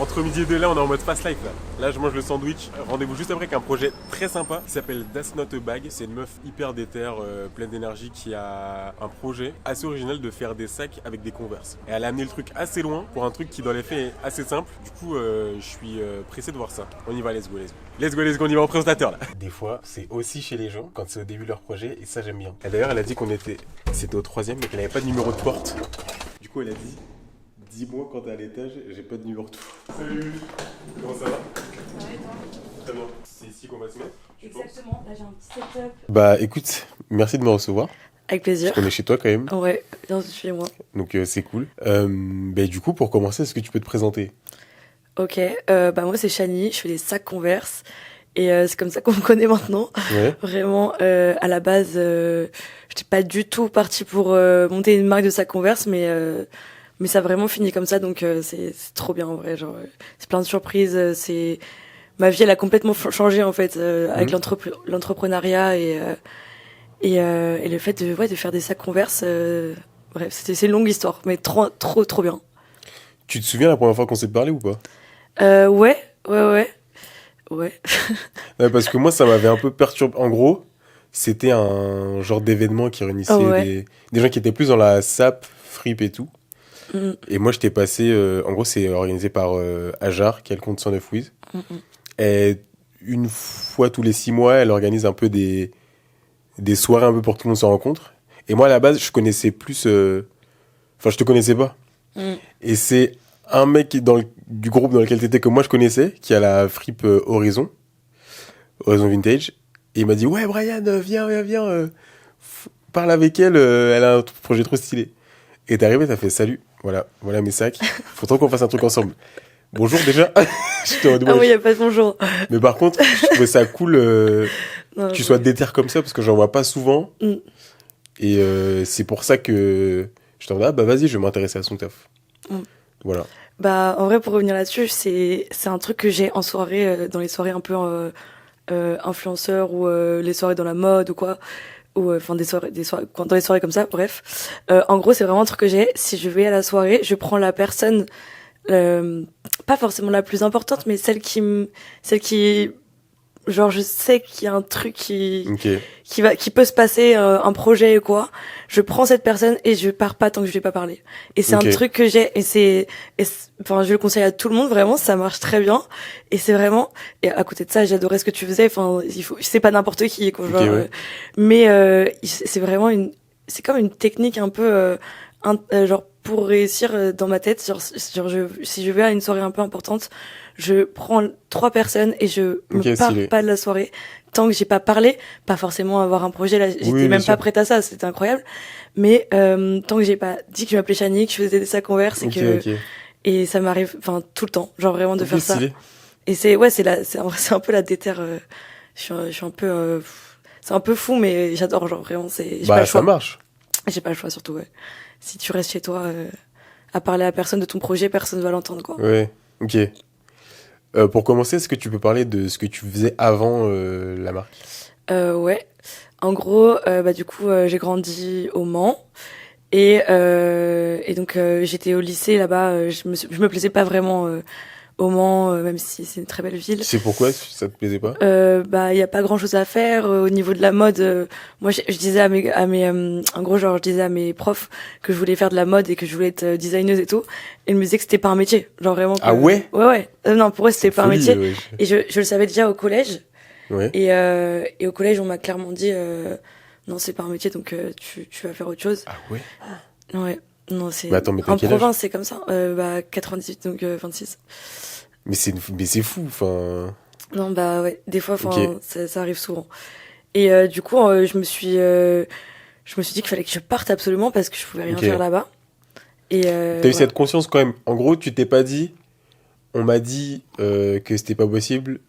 Entre midi et deux, là, on est en mode fast life. Là, je mange le sandwich. Rendez-vous juste après avec un projet très sympa qui s'appelle That's Not a Bag. C'est une meuf hyper déter, pleine d'énergie, qui a un projet assez original de faire des sacs avec des Converse. Et elle a amené le truc assez loin pour un truc qui, dans les faits, est assez simple. Du coup, je suis pressé de voir ça. On y va, let's go, let's go. Let's go, let's go, on y va en présentateur là. Des fois, c'est aussi chez les gens quand c'est au début de leur projet, et ça, j'aime bien. Et d'ailleurs, elle a dit c'était au troisième, mais qu'elle n'avait pas de numéro de porte. Du coup, elle a dit. Dis-moi quand t'es à l'étage, j'ai pas de numéro de tout. Salut. Comment ça va? Ça va et toi? Très bien. C'est ici qu'on va se mettre? Exactement, là j'ai un petit setup. Bah écoute, merci de me recevoir. Avec plaisir. On est chez toi quand même. Ouais, bien chez moi. Donc c'est cool. Bah du coup, pour commencer, est-ce que tu peux te présenter? Ok, bah moi c'est Shani, je fais des sacs Converse. Et c'est comme ça qu'on me connaît maintenant. Ouais. Vraiment, à la base, j'étais pas du tout partie pour monter une marque de sacs Converse, mais ça a vraiment fini comme ça, donc c'est trop bien en vrai. Genre, c'est plein de surprises. Ma vie, elle a complètement changé en fait avec l'entrepreneuriat et le fait de faire des sacs Converse. Bref, c'est une longue histoire, mais trop bien. Tu te souviens la première fois qu'on s'est parlé ou pas? Ouais. Ouais, parce que moi, ça m'avait un peu perturbé. En gros, c'était un genre d'événement qui réunissait des gens qui étaient plus dans la sap, fripe et tout. Mm. Et moi, j'étais passé... en gros, c'est organisé par Ajar, qui a le compte 109 Wiz. Et une fois tous les 6 mois, elle organise un peu des soirées un peu pour que tout le monde se rencontre. Et moi, à la base, je connaissais plus... Enfin, je te connaissais pas. Mm. Et c'est un mec du groupe dans lequel t'étais que moi, je connaissais, qui a la fripe Horizon Vintage. Et il m'a dit, ouais, Brian, viens, parle avec elle, elle a un projet trop stylé. Et t'es arrivé, t'as fait, salut, voilà mes sacs. Faut trop qu'on fasse un truc ensemble. Bonjour déjà. Ah oui, y a pas de bonjour. Mais par contre, je trouvais ça cool Non, que tu sois déter comme ça, parce que j'en vois pas souvent. Mm. Et c'est pour ça que je t'en dis, ah bah vas-y, je vais m'intéresser à son taf. Mm. Voilà. Bah, en vrai, pour revenir là-dessus, c'est un truc que j'ai en soirée, dans les soirées un peu influenceurs ou les soirées dans la mode ou quoi. Ou enfin dans les soirées comme ça, bref. En gros, c'est vraiment un truc que j'ai. Si je vais à la soirée, je prends la personne, pas forcément la plus importante, mais celle qui genre je sais qu'il y a un truc Ok. qui peut se passer, un projet ou quoi. Je prends cette personne et je pars pas tant que je vais pas parler. Et c'est Ok. un truc que j'ai enfin je le conseille à tout le monde, vraiment, ça marche très bien. Et c'est vraiment, et à côté de ça, j'adorais ce que tu faisais. Enfin, c'est pas n'importe qui quoi, Ok, genre, ouais. mais c'est vraiment c'est comme une technique un peu genre pour réussir dans ma tête. Si je vais à une soirée un peu importante, je prends 3 personnes et je Ok, me pars stylé. pas de la soirée tant que j'ai pas parlé, pas forcément avoir un projet là, j'étais bien même sûr. pas prête à ça, c'était incroyable, mais tant que j'ai pas dit que je m'appelais Chani, que je faisais des sacs Converse Ok. et ça m'arrive enfin tout le temps, genre vraiment de Ok, faire ça. stylé. Et c'est un peu la déter, je suis un peu c'est un peu fou, mais j'adore, genre vraiment, j'ai pas Bah le choix. ça marche. J'ai pas le choix surtout, ouais. Si tu restes chez toi à parler à personne de ton projet, personne va l'entendre quoi. Ouais, ok. Pour commencer, est-ce que tu peux parler de ce que tu faisais avant la marque? Ouais. En gros, bah du coup, j'ai grandi au Mans et donc j'étais au lycée là-bas. Je me plaisais pas vraiment au Mans, même si c'est une très belle ville. C'est pourquoi ça te plaisait pas? Bah il y a pas grand-chose à faire au niveau de la mode. Moi, je disais en gros genre je disais à mes profs que je voulais faire de la mode et que je voulais être designeuse et tout. Et ils me disaient que c'était pas un métier, genre vraiment. Ah ouais? Ouais. Non, pour eux c'était pas un Folie, métier. ouais. Et je le savais déjà au collège. Ouais. Et au collège, on m'a clairement dit non, c'est pas un métier, donc tu vas faire autre chose. Ah ouais? Ouais, non, c'est Mais attends, mais t'as en quel âge? province, c'est comme ça. Bah 98, donc 26. Mais c'est fou, enfin... Non, bah ouais, des fois, enfin, Ok. ça arrive souvent. Et du coup, je me suis dit qu'il fallait que je parte absolument parce que je pouvais rien Ok. faire là-bas. Et T'as eu voilà. cette conscience quand même. En gros, tu t'es pas dit... On m'a dit que c'était pas possible,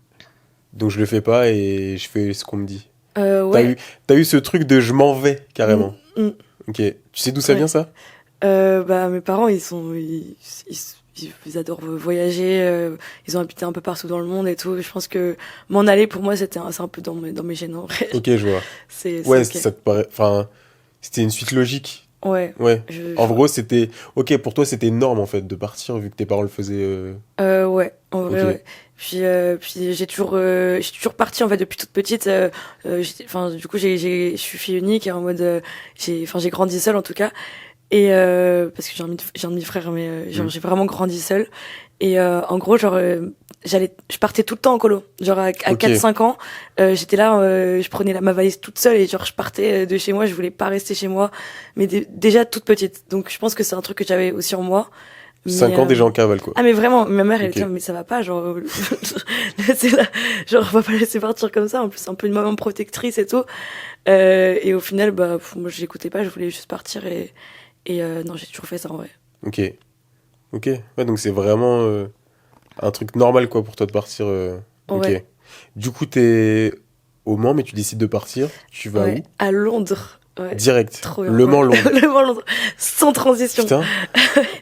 donc je le fais pas et je fais ce qu'on me dit. Ouais. T'as eu ce truc de je m'en vais, carrément. Mm, mm. Ok. Tu sais d'où ça Ouais. vient, ça? Bah mes parents ils adorent voyager, ils ont habité un peu partout dans le monde et tout. Je pense que m'en aller pour moi c'est un peu dans mes gènes en vrai. Ok, je vois. C'est Ouais, ok. ça te paraît... Enfin, c'était une suite logique. Ouais. Ouais. En gros, c'était... Ok, pour toi, c'était énorme, en fait, de partir, vu que tes parents le faisaient... Ouais, en vrai, Ok. ouais. Puis j'ai toujours parti en fait depuis toute petite. Enfin, du coup, je suis fille unique et en mode, j'ai grandi seule en tout cas. Et parce que j'ai un demi-frère, mais genre Mm. j'ai vraiment grandi seule. Et en gros, genre je partais tout le temps en colo. Genre à Ok. 4-5 ans, j'étais là, je prenais ma valise toute seule et genre je partais de chez moi. Je voulais pas rester chez moi, mais déjà toute petite. Donc je pense que c'est un truc que j'avais aussi en moi. Mais 5 ans déjà en cavale, quoi. ah mais vraiment, ma mère elle Ok. était mais ça va pas genre c'est là, genre on va pas laisser partir comme ça. En plus c'est un peu une maman protectrice et tout. Et au final bah moi j'écoutais pas, je voulais juste partir et non j'ai toujours fait ça en vrai. Ok. Ok. Ouais, donc c'est vraiment un truc normal, quoi, pour toi de partir. Ok. Ouais. Du coup, t'es au Mans, mais tu décides de partir. Tu vas Ouais, où? à Londres. Ouais. Direct. Trop bien. Le Mans, Ouais. Londres. Le Mans Londres. Sans transition. Putain.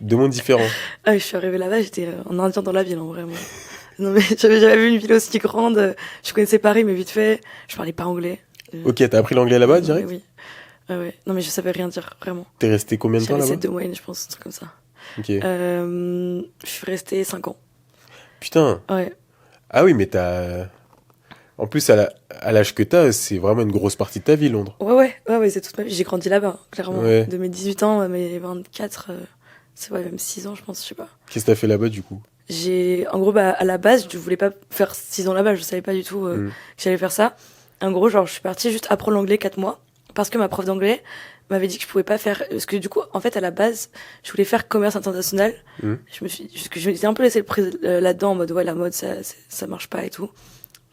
Deux mondes différents. Ah, je suis arrivée là-bas, j'étais en indien dans la ville, en vraiment. Non, mais j'avais jamais vu une ville aussi grande. Je connaissais Paris, mais vite fait. Je parlais pas anglais. Ok, t'as appris l'anglais là-bas, Non, mais direct? oui. Ouais. Non, mais je savais rien dire, vraiment. T'es resté combien de temps J'avais là-bas? 7 de moyenne, je pense, un truc comme ça. Ok. Je suis restée 5 ans. Putain. Ouais. Ah oui, mais t'as... En plus, à l'âge que t'as, c'est vraiment une grosse partie de ta vie, Londres. Ouais, c'est toute ma vie. J'ai grandi là-bas, clairement. Ouais. De mes 18 ans à mes 24, c'est ouais, même 6 ans, je pense, je sais pas. Qu'est-ce que t'as fait là-bas, du coup? En gros, bah, à la base, je voulais pas faire 6 ans là-bas, je savais pas du tout Mm. que j'allais faire ça. En gros, genre, je suis partie juste apprendre l'anglais 4 mois, parce que ma prof d'anglais m'avait dit que je pouvais pas faire, parce que du coup, en fait, à la base, je voulais faire commerce international. Mm. Parce que je m'étais un peu laissé là-dedans, en mode, ouais, la mode, ça marche pas et tout.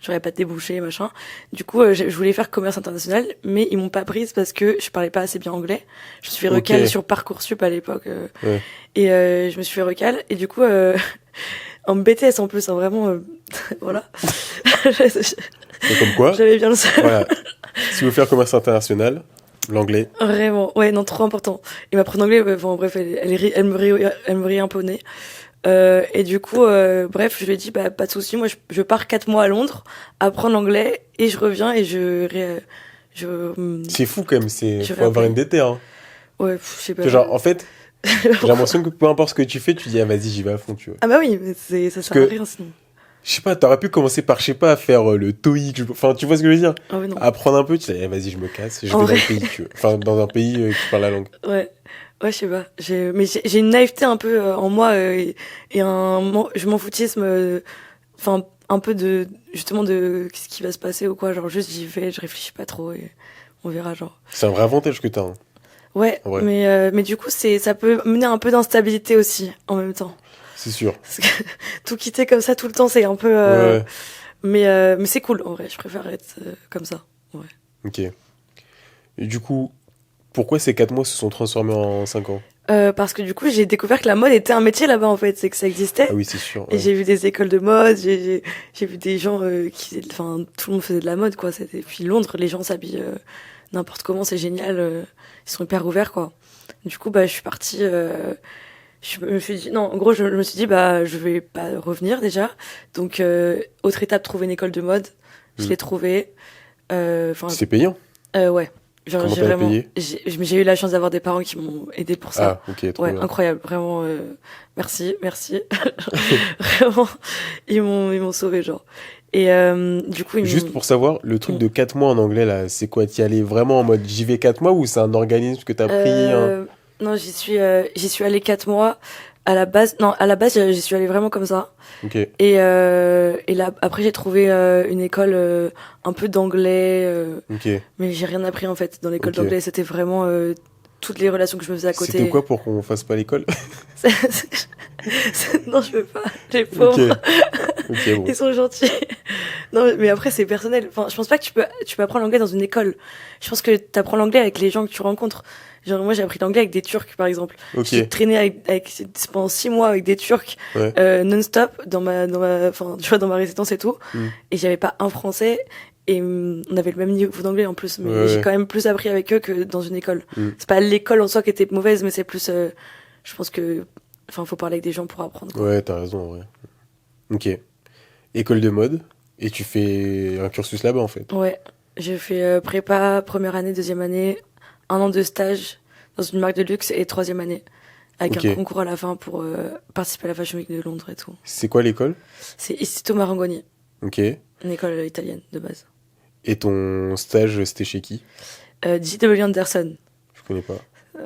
J'aurais pas de débouché, machin. Du coup, je voulais faire commerce international, mais ils m'ont pas prise parce que je parlais pas assez bien anglais. Je me suis fait recal Ok. sur Parcoursup à l'époque. Ouais. Et je me suis fait recal. Et du coup, en BTS en plus, hein, vraiment, voilà. Donc, comme quoi, J'avais bien le seul. voilà. Si vous faire commerce international, l'anglais. Vraiment, ouais, non, trop important. Et ma prof d'anglais, bon, bref, elle me rimponnait. Et du coup, bref, je lui ai dit, bah, pas de souci, moi, je pars 4 mois à Londres, apprendre l'anglais, et je reviens et C'est fou, quand même. Je Faut avoir réapprends. une déter, hein. ouais, je sais pas. Genre, en fait, j'ai l'impression que peu importe ce que tu fais, tu dis, ah, vas-y, j'y vais à fond, tu vois. Ah bah oui, mais ça sert que- à rien sinon. Je sais pas, t'aurais pu commencer par, je sais pas, faire le TOEIC. Enfin, tu vois ce que je veux dire? Ah ouais, non. Apprendre un peu, tu dis, eh, vas-y, je me casse, je En vais dans vrai. le pays, tu vois. Enfin, dans un pays qui parle la langue. Ouais. Ouais, je sais pas. Mais j'ai une naïveté un peu en moi et je m'en foutisme. Enfin, un peu justement de ce qui va se passer ou quoi. Genre, juste j'y vais, je réfléchis pas trop et on verra, genre. C'est un vrai avantage que t'as, hein. Ouais, Ouais. mais du coup, ça peut mener à un peu d'instabilité aussi, en même temps. C'est sûr. Parce que tout quitter comme ça tout le temps, c'est un peu. Ouais, Mais c'est cool, en vrai. Je préfère être comme ça. Ouais. ok. Et du coup, pourquoi ces 4 mois se sont transformés en 5 ans? Parce que du coup, j'ai découvert que la mode était un métier là-bas, en fait. C'est que ça existait. Ah oui, c'est sûr. Et Ouais. j'ai vu des écoles de mode, j'ai vu des gens enfin, tout le monde faisait de la mode, quoi. Et puis Londres, les gens s'habillent n'importe comment, c'est génial. Ils sont hyper ouverts, quoi. Du coup, bah, je suis partie. Je me suis dit, non, en gros, je me suis dit, bah, je vais pas revenir déjà. Donc, autre étape, trouver une école de mode. Je Mm. l'ai trouvée. Enfin, C'est payant? ouais. Genre, Comment j'ai t'avais vraiment, payé? j'ai eu la chance d'avoir des parents qui m'ont aidé pour ça. Ah, ok, trop Ouais, bien. incroyable, vraiment. Merci. Vraiment, ils m'ont sauvé, genre. Et du coup, Juste pour savoir, le truc Mm. de 4 mois en anglais, là, c'est quoi? T'y allais vraiment en mode j'y vais 4 mois ou c'est un organisme que t'as pris? Non, j'y suis allée 4 mois. À la base, non, à la base, j'y suis allée vraiment comme ça. Ok, Et là, après, j'ai trouvé une école un peu d'anglais, ok. mais j'ai rien appris en fait dans l'école Ok. d'anglais. C'était vraiment toutes les relations que je me faisais à côté. C'était quoi pour qu'on fasse pas l'école? Non, je veux pas. Les pauvres. Ok, ok, bon. Ils sont gentils. Non, mais après, c'est personnel. Enfin, je pense pas que tu peux apprendre l'anglais dans une école. Je pense que t'apprends l'anglais avec les gens que tu rencontres. Genre, moi, j'ai appris l'anglais avec des Turcs, par exemple. Ok, J'ai traîné pendant 6 mois avec des Turcs, ouais. non-stop, enfin, tu vois, dans ma résidence et tout. Mm. Et j'avais pas un français. Et on avait le même niveau d'anglais en plus. Mais Ouais, j'ai ouais. quand même plus appris avec eux que dans une école. Mm. C'est pas l'école en soi qui était mauvaise, mais c'est plus, je pense que, enfin, faut parler avec des gens pour apprendre, quoi. Ouais, t'as raison, en vrai. Ok. École de mode, et tu fais un cursus là-bas, en fait. Ouais, j'ai fait prépa, première année, deuxième année, 1 an de stage dans une marque de luxe et 3e année. Avec Ok. un concours à la fin pour participer à la Fashion Week de Londres et tout. C'est quoi l'école? C'est Istituto Marangoni, Ok. une école italienne de base. Et ton stage, c'était chez qui? J.W. Anderson. Je connais pas.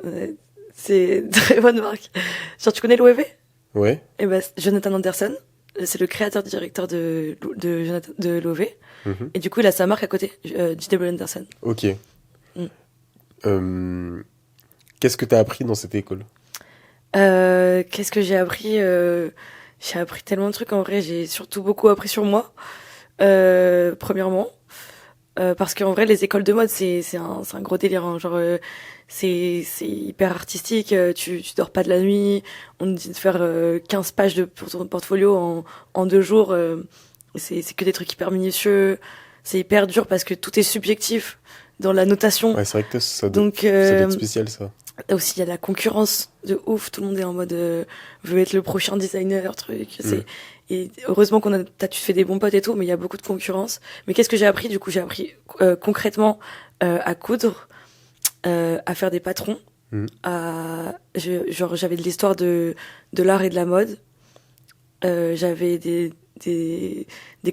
Euh, c'est une très bonne marque. Genre, tu connais l'OEV? Ouais. Eh ben, Jonathan Anderson, c'est le créateur-directeur de l'OEV. Mhm. Et du coup, il a sa marque à côté, J.W. Anderson. Ok. Mm. Qu'est-ce que t'as appris dans cette école? Qu'est-ce que j'ai appris J'ai appris tellement de trucs. En vrai, j'ai surtout beaucoup appris sur moi. Premièrement, parce qu'en vrai, les écoles de mode, c'est un gros délire. Hein. Genre, c'est hyper artistique. Tu dors pas de la nuit. On te dit de faire 15 pages pour ton portfolio en 2 jours. C'est que des trucs hyper minutieux. C'est hyper dur parce que tout est subjectif dans la notation. Ouais, c'est vrai que Donc, ça doit être spécial, ça. aussi, il y a la concurrence de ouf. Tout le monde est en mode veut être le prochain designer, truc. Et heureusement tu fais des bons potes et tout, mais il y a beaucoup de concurrence. Mais qu'est-ce que j'ai appris? Du coup, j'ai appris concrètement à coudre, à faire des patrons. J'avais de l'histoire de l'art et de la mode. J'avais des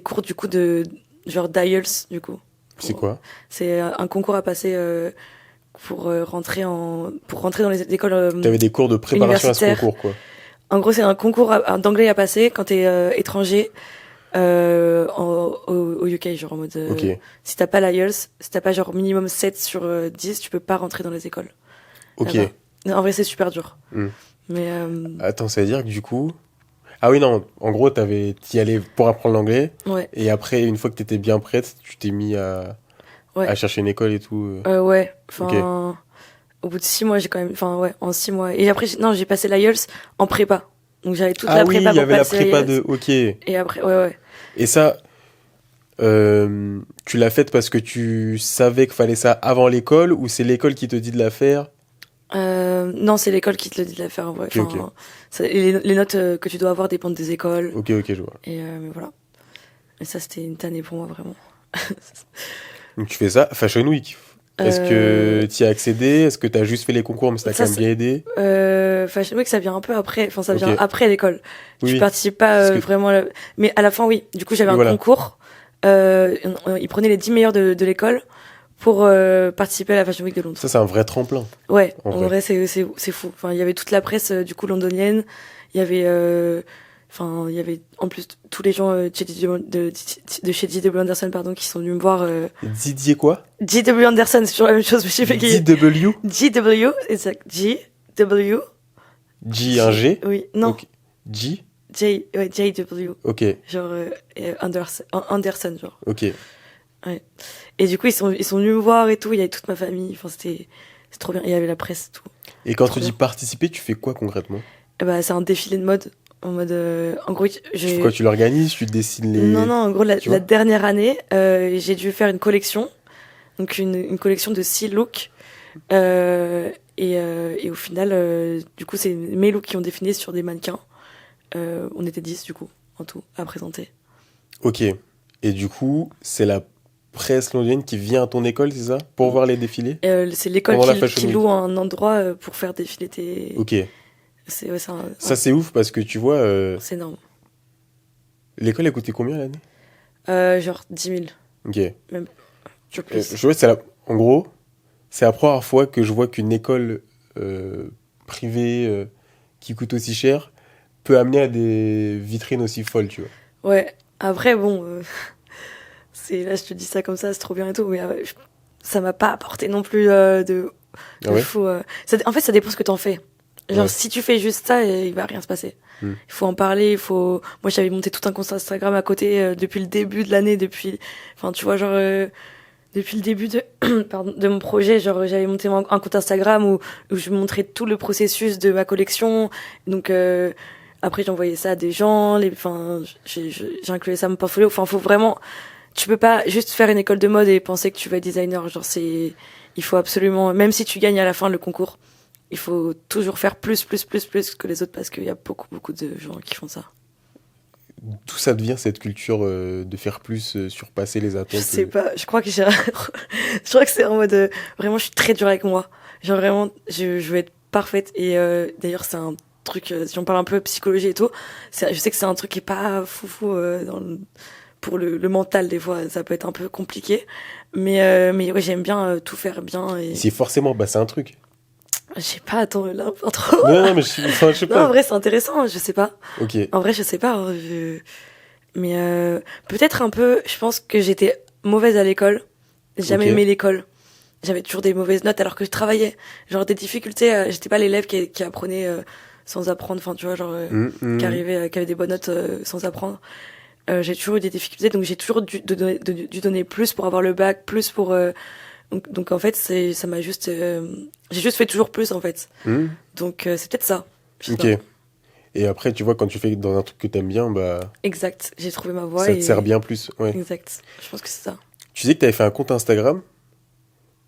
cours du coup de genre d'IELTS du coup. C'est quoi? C'est un concours à passer pour rentrer dans les écoles T'avais des cours de préparation à ce universitaires. concours, quoi. En gros, c'est un concours d'anglais à passer quand t'es étranger au UK, genre en mode Ok. si t'as pas l'IELTS, si t'as pas genre minimum 7 sur 10, tu peux pas rentrer dans les écoles. Ok. là-bas. Non, en vrai, c'est super dur. Mm. Mais Attends, ça veut dire que du coup... Ah oui, non, en gros, t'y allais pour apprendre l'anglais, ouais, et après, une fois que t'étais bien prête, tu t'es mis à ouais, chercher une école et tout. ouais. Enfin, au bout de 6 mois, j'ai quand même, enfin ouais, en 6 mois. Et après, j'ai passé l'IELTS en prépa. Donc j'avais toute Ah la oui, prépa il y pour avait la passer prépa l'IELTS. de... Ok. Et après, ouais. Et ça, tu l'as faite parce que tu savais qu'il fallait ça avant l'école, ou c'est l'école qui te dit de la faire? Non, c'est l'école qui te le dit de la faire en vrai. Ok, ok. Les notes que tu dois avoir dépendent des écoles. Ok, je vois. Et mais voilà. Et ça, c'était une tannée pour moi, vraiment. Donc tu fais ça, Fashion Week. Est-ce que tu y as accédé? Est-ce que tu as juste fait les concours, mais ça t'a Ça, quand même bien aidé? Fashion Week, ça vient un peu après. Enfin, ça vient Ok. après l'école. Oui, Tu participes pas parce que- vraiment. Mais à la fin, oui. Du coup, j'avais Oui, un voilà. concours. Ils prenaient les 10 meilleurs de l'école pour participer à la Fashion Week de Londres. Ça, c'est un vrai tremplin. Ouais, En en vrai. vrai, c'est fou. Enfin, il y avait toute la presse du coup londonienne. Il y avait, il y avait en plus tous les gens de chez J.W. Anderson, pardon, qui sont venus me voir. Didier quoi? J.W. Anderson, c'est toujours la même chose, mais j'ai fait qu'il DW? J.W. exact. J.W. J, un G? Oui, non. Ok. J? J.W. Ok, Genre Anderson, genre. ok. Ouais. Et du coup, ils sont venus me voir et tout. Il y avait toute ma famille. Enfin, c'est trop bien. Il y avait la presse et tout. Et quand Trop tu dis bien. participer, tu fais quoi concrètement? Et bah, c'est un défilé de mode. En mode, en gros, Tu fais quoi? Tu l'organises? Tu dessines les... Non, en gros, Tu vois la dernière année, j'ai dû faire une collection. Donc, une collection de 6 looks. Et au final, du coup, c'est mes looks qui ont défilé sur des mannequins. On était 10, du coup, en tout, à présenter. Ok. Et du coup, c'est la presse londonienne qui vient à ton école, c'est ça? Pour voir les défilés? C'est l'école Pendant la Fashion qui Week. loue un endroit pour faire défiler tes... Ok. C'est Ça, c'est ouf parce que tu vois, c'est énorme. l'école a coûté combien l'année? Genre 10 000, Ok. toujours plus. Je vois, en gros, c'est la première fois que je vois qu'une école privée qui coûte aussi cher peut amener à des vitrines aussi folles, tu vois. Ouais, après, bon, là, je te dis ça comme ça, c'est trop bien et tout, mais ça m'a pas apporté non plus de Ah ouais? fou. En fait, ça dépend ce que t'en fais. Genre, Ouais. si tu fais juste ça, il va rien se passer. Hmm. Il faut en parler, Moi, j'avais monté tout un compte Instagram à côté depuis le début de l'année, Enfin, tu vois, genre... Depuis le début pardon, de mon projet, genre j'avais monté un compte Instagram où je montrais tout le processus de ma collection. Donc après j'envoyais ça à des gens, enfin j'incluais ça à mon portfolio. Enfin faut vraiment, tu peux pas juste faire une école de mode et penser que tu vas être designer. Genre il faut absolument, même si tu gagnes à la fin le concours, il faut toujours faire plus que les autres parce qu'il y a beaucoup de gens qui font ça. D'où ça devient cette culture de faire plus, surpasser les attentes? Je sais pas, je crois que je crois que c'est en mode vraiment je suis très dure avec moi. Genre vraiment, je veux être parfaite. Et d'ailleurs, c'est un truc, si on parle un peu psychologie et tout, je sais que c'est un truc qui est pas foufou pour le mental, des fois, ça peut être un peu compliqué. Mais ouais, j'aime bien tout faire bien. Et... C'est forcément, c'est un truc. Je sais pas, attends, là, pas trop. Non, mais je sais Non, pas. en vrai, c'est intéressant, je sais pas. Ok. En vrai, je sais pas. Mais peut-être un peu, je pense que j'étais mauvaise à l'école. J'ai jamais aimé l'école. J'avais toujours des mauvaises notes alors que je travaillais. Genre des difficultés, j'étais pas l'élève qui apprenait sans apprendre. Enfin, tu vois, genre qui arrivait, qui avait des bonnes notes sans apprendre. J'ai toujours eu des difficultés, donc j'ai toujours dû donner plus pour avoir le bac, plus pour... donc en fait, ça m'a juste... j'ai juste fait toujours plus, en fait. Donc c'est peut-être ça. Ok. Et après, tu vois, quand tu fais dans un truc que t'aimes bien, Exact, j'ai trouvé ma voie. Ça te sert bien plus. Ouais. Exact, je pense que c'est ça. Tu sais que t'avais fait un compte Instagram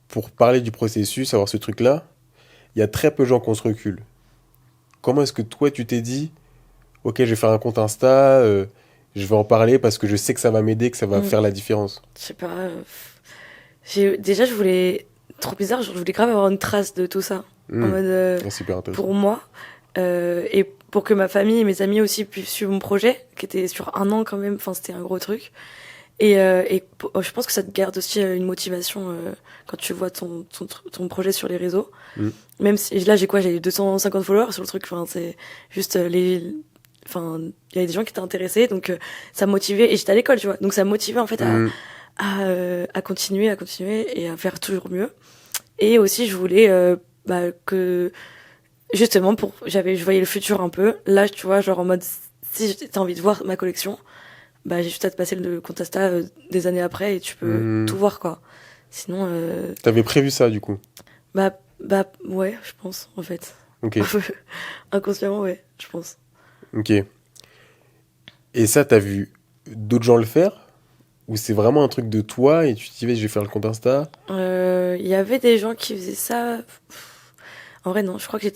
pour parler du processus, avoir ce truc-là. Il y a très peu de gens qui ont ce recul. Comment est-ce que toi, tu t'es dit, ok, je vais faire un compte Insta, je vais en parler parce que je sais que ça va m'aider, que ça va faire la différence? Je sais pas. Déjà, je voulais... Trop bizarre, je voulais grave avoir une trace de tout ça. En mode... super intéressant. Pour moi. Et pour que ma famille et mes amis aussi puissent suivre mon projet, qui était sur 1 an quand même. Enfin, c'était un gros truc. Et je pense que ça te garde aussi une motivation quand tu vois ton projet sur les réseaux. Même si là, j'ai 250 followers sur le truc. Enfin, c'est juste enfin, il y avait des gens qui étaient intéressés, donc ça me motivait. Et j'étais à l'école, tu vois. Donc ça me motivait en fait à continuer et à faire toujours mieux. Et aussi, je voulais que justement je voyais le futur un peu. Là, tu vois, genre en mode si t'as envie de voir ma collection, j'ai juste à te passer le compte Insta des années après et tu peux tout voir, quoi. Sinon... T'avais prévu ça, du coup? Ouais, je pense, en fait. Ok. Inconsciemment, ouais, je pense. Ok. Et ça, t'as vu d'autres gens le faire? Ou c'est vraiment un truc de toi et tu te dis, je vais faire le compte Insta? Il y avait des gens qui faisaient ça. En vrai, non, je crois que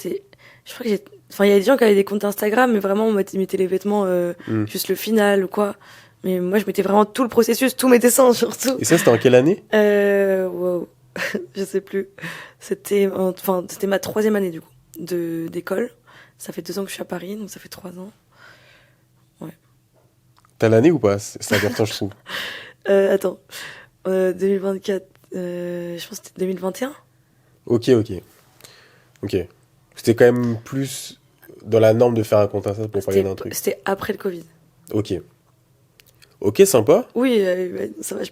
enfin, il y avait des gens qui avaient des comptes Instagram, mais vraiment, on mettait les vêtements, juste le final ou quoi. Mais moi, je mettais vraiment tout le processus, tous mes dessins, surtout. Et ça, c'était en quelle année? Wow. Je sais plus. C'était ma 3e année, du coup, d'école. Ça fait 2 ans que je suis à Paris, donc ça fait 3 ans. Ouais. T'as l'année ou pas? C'est important, je trouve. Attends. 2024, je pense que c'était 2021. Ok. C'était quand même plus dans la norme de faire un compte Insta pour parler d'un truc. C'était après le Covid. Ok, sympa. Oui, ça va, je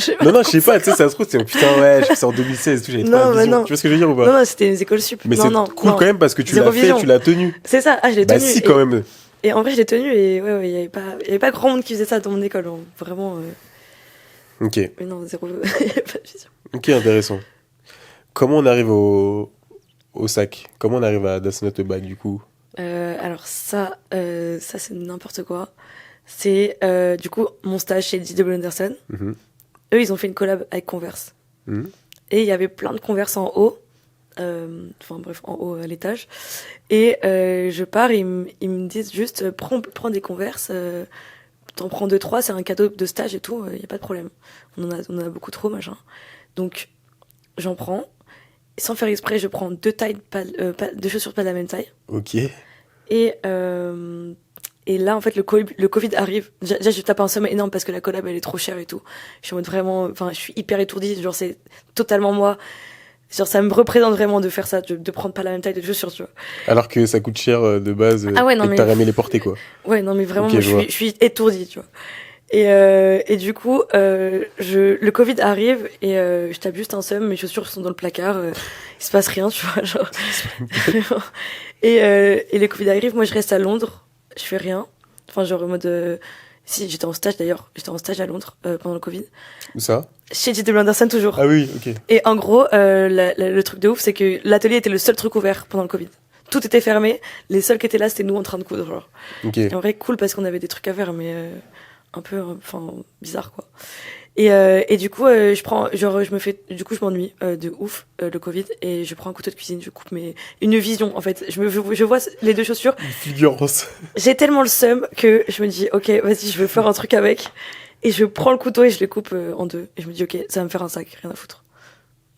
sais pas. Non, je sais pas, tu sais, ça se trouve, c'est putain, ouais, je fais ça en 2016 et tout, j'avais pas la vision. Non. Tu vois ce que je veux dire ou pas? Non, c'était les écoles sup. Mais c'est cool quand même parce que tu l'as fait, tu l'as tenu. C'est ça, je l'ai tenu. Si, quand même. Et en vrai, je l'ai tenu et ouais, il y avait pas grand monde qui faisait ça dans mon école, hein. Vraiment. Ok. Mais non, zéro, il y avait pas de vision. Ok, intéressant. Comment on arrive au sac? Comment on arrive à Das Not a Bag, du coup? Alors ça c'est n'importe quoi. C'est du coup mon stage chez JW Anderson. Eux, ils ont fait une collab avec Converse. Et il y avait plein de Converse en haut. Enfin bref, en haut à l'étage. Et je pars, ils me disent juste prends des Converse, t'en prends 2-3, c'est un cadeau de stage et tout, y a pas de problème. On en a beaucoup trop, machin. Donc j'en prends. Sans faire exprès, je prends 2 tailles de chaussures pas de la même taille. Ok. Et là, en fait, le Covid arrive. Déjà, je tape un somme énorme parce que la collab, elle est trop chère et tout. Je suis en mode vraiment, enfin, je suis hyper étourdie. Genre, c'est totalement moi. Genre, ça me représente vraiment de faire ça, de prendre pas la même taille de chaussures, tu vois. Alors que ça coûte cher de base et que t'as aimé les porter, quoi. Ouais, non, mais vraiment, okay, moi, je suis étourdie, tu vois. Et du coup, le Covid arrive et je tape juste un seum, mes chaussures sont dans le placard, il se passe rien, tu vois, genre. et le Covid arrive, moi je reste à Londres, je fais rien. Enfin, genre en mode... Si, j'étais en stage d'ailleurs, j'étais en stage à Londres pendant le Covid. Où ça? Chez JW Anderson toujours. Ah oui, ok. Et en gros, le truc de ouf, c'est que l'atelier était le seul truc ouvert pendant le Covid. Tout était fermé, les seuls qui étaient là, c'était nous en train de coudre, genre. Ok. Et en vrai, cool parce qu'on avait des trucs à faire, mais... un peu bizarre, quoi. Et du coup je m'ennuie de ouf le Covid et je prends un couteau de cuisine, je coupe une vision en fait, je vois les 2 chaussures, une fulgurance. J'ai tellement le seum que je me dis ok, vas-y, je veux faire un truc avec, et je prends le couteau et je les coupe en 2 et je me dis ok, ça va me faire un sac, rien à foutre.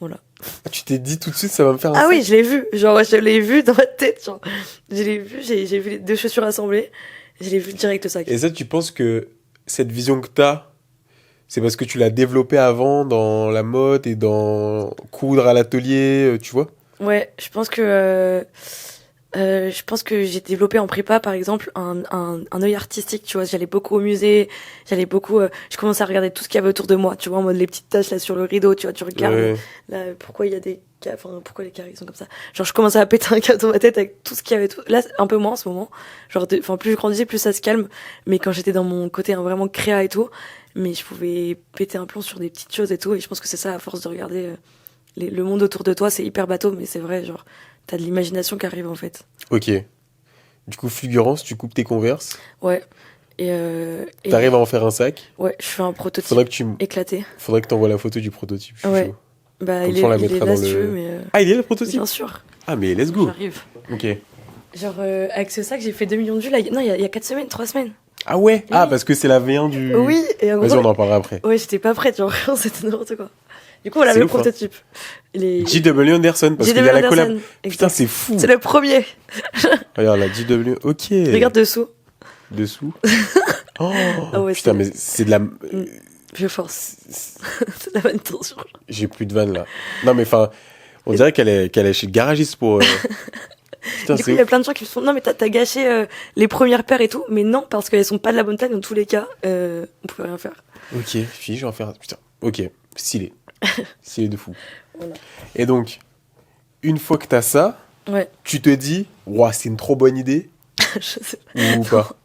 Voilà. Ah, tu t'es dit tout de suite, ça va me faire un Ah sac. oui, je l'ai vu. Genre, je l'ai vu dans ma tête. Genre, je l'ai vu, j'ai vu les deux chaussures assemblées. Je l'ai vu direct le sac. Et ça, tu penses que cette vision que t'as, c'est parce que tu l'as développée avant dans la mode et dans coudre à l'atelier, tu vois? Ouais, je pense que j'ai développé en prépa, par exemple, un œil artistique, tu vois. J'allais beaucoup au musée, je commençais à regarder tout ce qu'il y avait autour de moi, tu vois, en mode les petites taches là sur le rideau, tu vois, tu regardes, Ouais. là, pourquoi il y a pourquoi les carrés sont comme ça. Genre, je commençais à péter un câble dans ma tête avec tout ce qu'il y avait, là, un peu moins en ce moment. Genre, plus je grandissais, plus ça se calme. Mais quand j'étais dans mon côté vraiment créa et tout, mais je pouvais péter un plomb sur des petites choses et tout. Et je pense que c'est ça, à force de regarder le monde autour de toi, c'est hyper bateau, mais c'est vrai, genre, t'as de l'imagination qui arrive en fait. Ok. Du coup, fulgurance, tu coupes tes Converse, Ouais. Et t'arrives à en faire un sac. ouais, je fais un prototype Faudrait que tu éclaté. faudrait que t'envoies la photo du prototype. Je suis Ouais. chaud. Bah, Comme ça, on la il mettra est là dans si tu veux, le. mais Ah, il est là le prototype? bien sûr, Ah, mais let's go. j'arrive. Ok. Genre, avec ce sac, j'ai fait 2 millions de vues là. Non, il y a 4 semaines, 3 semaines. Ah ouais? Ah, Oui. parce que c'est la V1 du. Oui, et en Vas-y, gros, on en parlera après. ouais, j'étais pas prête, genre, vraiment, c'était n'importe quoi. Du coup, voilà C'est le ouf, hein. prototype. Il est. JW Anderson, parce qu'il y JW a la collab. Anderson. Putain, Exact. c'est fou. C'est le premier. Regarde la JW. Ok. Regarde dessous. Dessous. Oh. Ah ouais, Putain, c'est- mais c'est de la. Je force. C'est la bonne tension. J'ai plus de vanne là. Non, mais enfin, on dirait qu'elle est chez le garagiste pour. Putain, Du coup, c'est il y a ouf. plein de gens qui me font non, mais t'as gâché les premières paires et tout. Mais non, parce qu'elles sont pas de la bonne taille dans tous les cas. On pouvait rien faire. Ok, fille, je vais en faire. Putain, ok, stylé. Stylé de fou. Voilà. Et donc, une fois que t'as ça, Ouais, tu te dis, ouah, c'est une trop bonne idée je sais ou pas?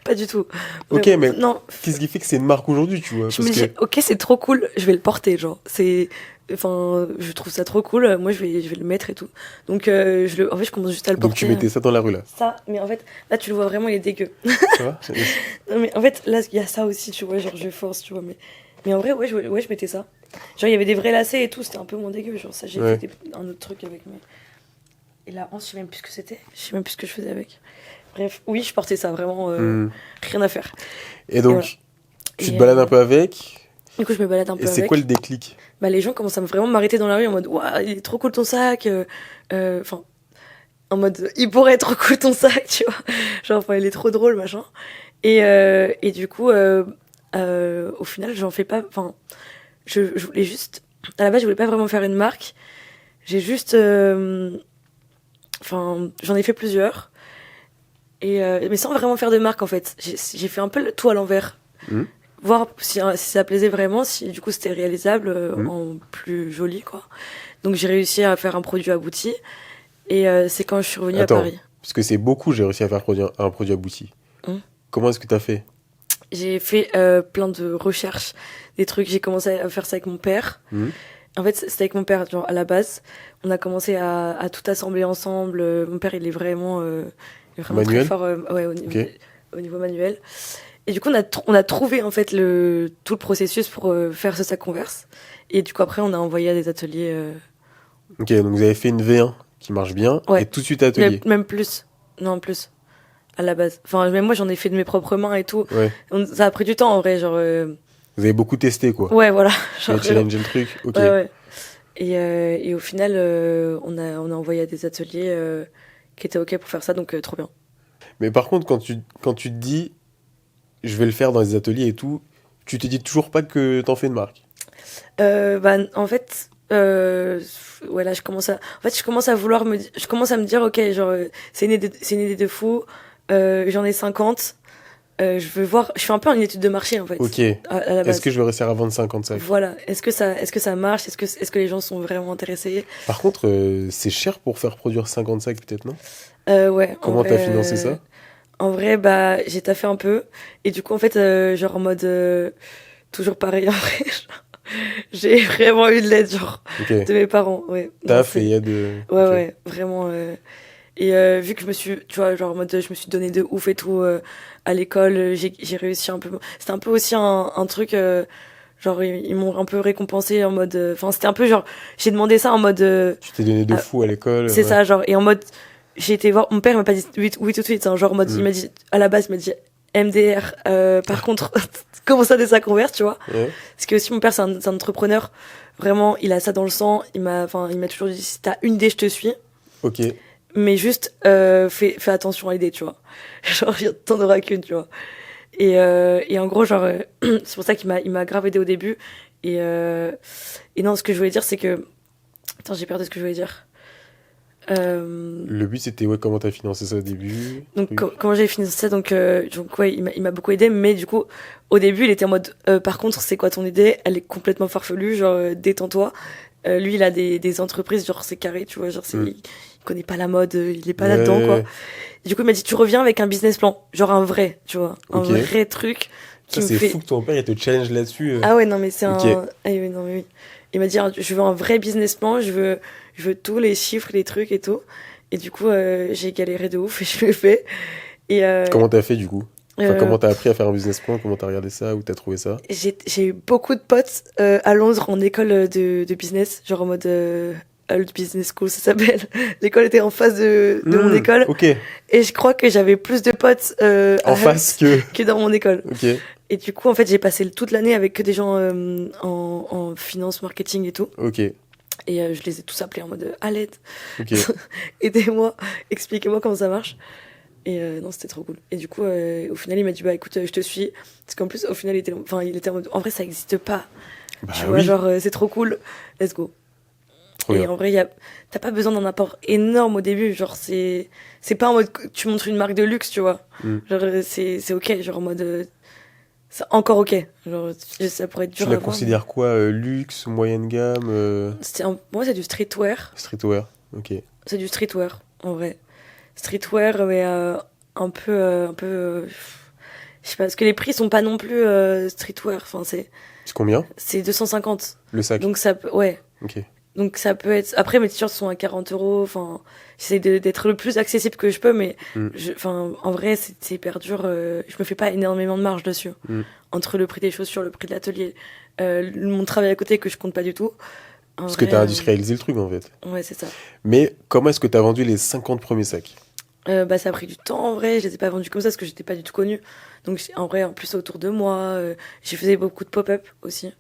pas du tout. Ok, bon, mais non, qu'est-ce qui fait que c'est une marque aujourd'hui, tu vois? je Parce me dis, que. ok, c'est trop cool, je vais le porter, genre. Enfin, je trouve ça trop cool. Moi, je vais le mettre et tout. Donc, en fait, je commence juste à le Donc, porter. tu mettais ça dans la rue là. Ça, mais en fait, là, tu le vois vraiment, il est dégueu. Ça va? Non, mais en fait, là, il y a ça aussi, tu vois, genre, je force, tu vois, mais en vrai, ouais, je mettais ça. Genre, il y avait des vrais lacets et tout, c'était un peu moins dégueu, genre, ça, j'ai Ouais. fait un autre truc avec mes. Et la hanche, je sais même plus ce que c'était, je sais même plus ce que je faisais avec. Bref, oui, je portais ça, vraiment, Hmm. rien à faire. Et donc, voilà. tu te Et, balades un peu avec. Du coup, je me balade un peu Et c'est avec. quoi le déclic? Bah, les gens commencent à vraiment m'arrêter dans la rue en mode, waouh, il est trop cool ton sac, enfin, en mode, il pourrait être trop cool ton sac, tu vois. Genre, enfin, il est trop drôle, machin. Et du coup, au final, j'en fais pas, enfin, je voulais juste, à la base, je voulais pas vraiment faire une marque. J'ai juste, enfin, j'en ai fait plusieurs. Mais sans vraiment faire de marque, en fait. J'ai fait un peu tout à l'envers. Mhm. Voir si ça plaisait vraiment, si du coup c'était réalisable Mhm. en plus joli, quoi. Donc j'ai réussi à faire un produit abouti. Et c'est quand je suis revenue Attends. à Paris. Parce que c'est beaucoup, j'ai réussi à faire un produit abouti. Hmm. Comment est-ce que t'as fait? J'ai fait plein de recherches, des trucs. J'ai commencé à faire ça avec mon père. Mhm. En fait, c'était avec mon père, genre, à la base. On a commencé à tout assembler ensemble. Mon père, il est vraiment Manuel très fort ouais, Ok. au niveau manuel. Et du coup, on a trouvé en fait tout le processus pour faire ce sac Converse. Et du coup, après, on a envoyé à des ateliers. Ok, donc vous avez fait une V1 qui marche bien, Ouais. et tout de suite atelier. Même plus. Non, plus. À la base. Enfin, même moi, j'en ai fait de mes propres mains et tout. Ouais. Ça a pris du temps en vrai. Genre, Vous avez beaucoup testé, quoi. ouais, voilà. Vous avez Genre, challengé le truc. Ok. ouais, ouais. Et au final, on a envoyé à des ateliers qui étaient OK pour faire ça, donc trop bien. Mais par contre, quand tu te dis, je vais le faire dans les ateliers et tout, tu te dis toujours pas que t'en fais une marque. Bah, en fait, ouais, là, je commence à vouloir je commence à me dire, OK, genre, c'est une idée de fou, j'en ai 50, je veux voir, je fais un peu une étude de marché, en fait, Ok. à la base. Est-ce que je vais réussir à vendre 50 sacs? Voilà. Est-ce que ça marche? Est-ce que les gens sont vraiment intéressés? Par contre, c'est cher pour faire produire 50 sacs, peut-être, non? Ouais. Comment t'as financé ça? En vrai, bah, j'ai taffé un peu. Et du coup, en fait, genre en mode, toujours pareil, en vrai. Genre, j'ai vraiment eu de l'aide, genre, Ok. de mes parents, ouais. Non, Taf et il y a de... Ouais, ok. ouais, vraiment. Et vu que tu vois, genre en mode, je me suis donné de ouf et tout à l'école, j'ai réussi un peu. C'était un peu aussi un truc, genre ils m'ont un peu récompensé en mode. Enfin, c'était un peu genre, j'ai demandé ça en mode. Tu t'es donné de fou à l'école. C'est ouais. ça, genre, et en mode, j'ai été voir, mon père m'a pas dit oui, oui tout de suite, hein, genre en mode, il m'a dit, à la base, il m'a dit MDR, par contre, comment ça des sacs Converse, tu vois? Ouais. Parce que aussi mon père, c'est un entrepreneur, Vraiment, il a ça dans le sang. Il m'a toujours dit, si t'as une idée, je te suis. Ok. Mais juste, fais attention à l'idée, tu vois. Genre, t'en auras qu'une, tu vois. Et en gros, genre, c'est pour ça il m'a grave aidé au début. Et non, ce que je voulais dire, c'est que... Attends, j'ai perdu ce que je voulais dire. Le but, c'était comment t'as financé ça au début? Donc, comment j'ai financé ça, donc ouais, il m'a beaucoup aidé, mais du coup, au début, il était en mode, par contre, c'est quoi ton idée? Elle est complètement farfelue, genre, détends-toi. Lui, il a des entreprises, genre, c'est carré, tu vois, genre, il connaît pas la mode, il est pas là-dedans, quoi. Et du coup, il m'a dit, tu reviens avec un business plan, genre un vrai, tu vois, un vrai truc. Ça, c'est fou que ton père, il te challenge là-dessus. Ah ouais, non, mais c'est un... Ah oui, non, mais oui. Il m'a dit, je veux un vrai business plan, je veux tous les chiffres, les trucs et tout. Et du coup, j'ai galéré de ouf et je l'ai fait. Et comment t'as fait, du coup? Enfin, comment t'as appris à faire un business plan? Comment t'as regardé ça? Où t'as trouvé ça? J'ai eu beaucoup de potes à Londres en école de business, genre en mode Old Business School, ça s'appelle. L'école était en face de mon école. Ok. Et je crois que j'avais plus de potes en face que dans mon école. Ok. Et du coup, en fait, j'ai passé toute l'année avec que des gens en finance, marketing et tout. Ok. Et je les ai tous appelés en mode à l'aide. Ok. Aidez-moi, expliquez-moi comment ça marche. Et non, c'était trop cool. Et du coup, au final, il m'a dit, bah écoute, je te suis. Parce qu'en plus, au final, il était en mode, en vrai, ça n'existe pas. Bah, tu vois, genre, c'est trop cool, let's go. Trop et bien. En vrai, t'as pas besoin d'un apport énorme au début. Genre, c'est pas en mode, tu montres une marque de luxe, tu vois. Genre, c'est ok, genre en mode, c'est encore ok. Genre, ça pourrait être dur Tu la à voir, considères quoi? Luxe, moyenne gamme? Moi, c'est du streetwear. Streetwear, ok. C'est du streetwear, en vrai. Streetwear, mais un peu, je sais pas, parce que les prix sont pas non plus streetwear. Enfin, C'est combien? c'est 250. Le sac? Donc ça peut, ouais. Ok. Donc ça peut être. Après, mes t-shirts sont à 40 euros. Enfin, j'essaie d'être le plus accessible que je peux, mais en vrai, c'est hyper dur. Je me fais pas énormément de marge dessus. Entre le prix des chaussures, le prix de l'atelier, mon travail à côté que je compte pas du tout. Parce que t'as industrialisé le truc, en fait. Ouais, c'est ça. Mais comment est-ce que t'as vendu les 50 premiers sacs? Bah, ça a pris du temps, en vrai. Je les ai pas vendus comme ça parce que j'étais pas du tout connue. Donc, en vrai, en plus, autour de moi, j'ai faisais beaucoup de pop-up aussi.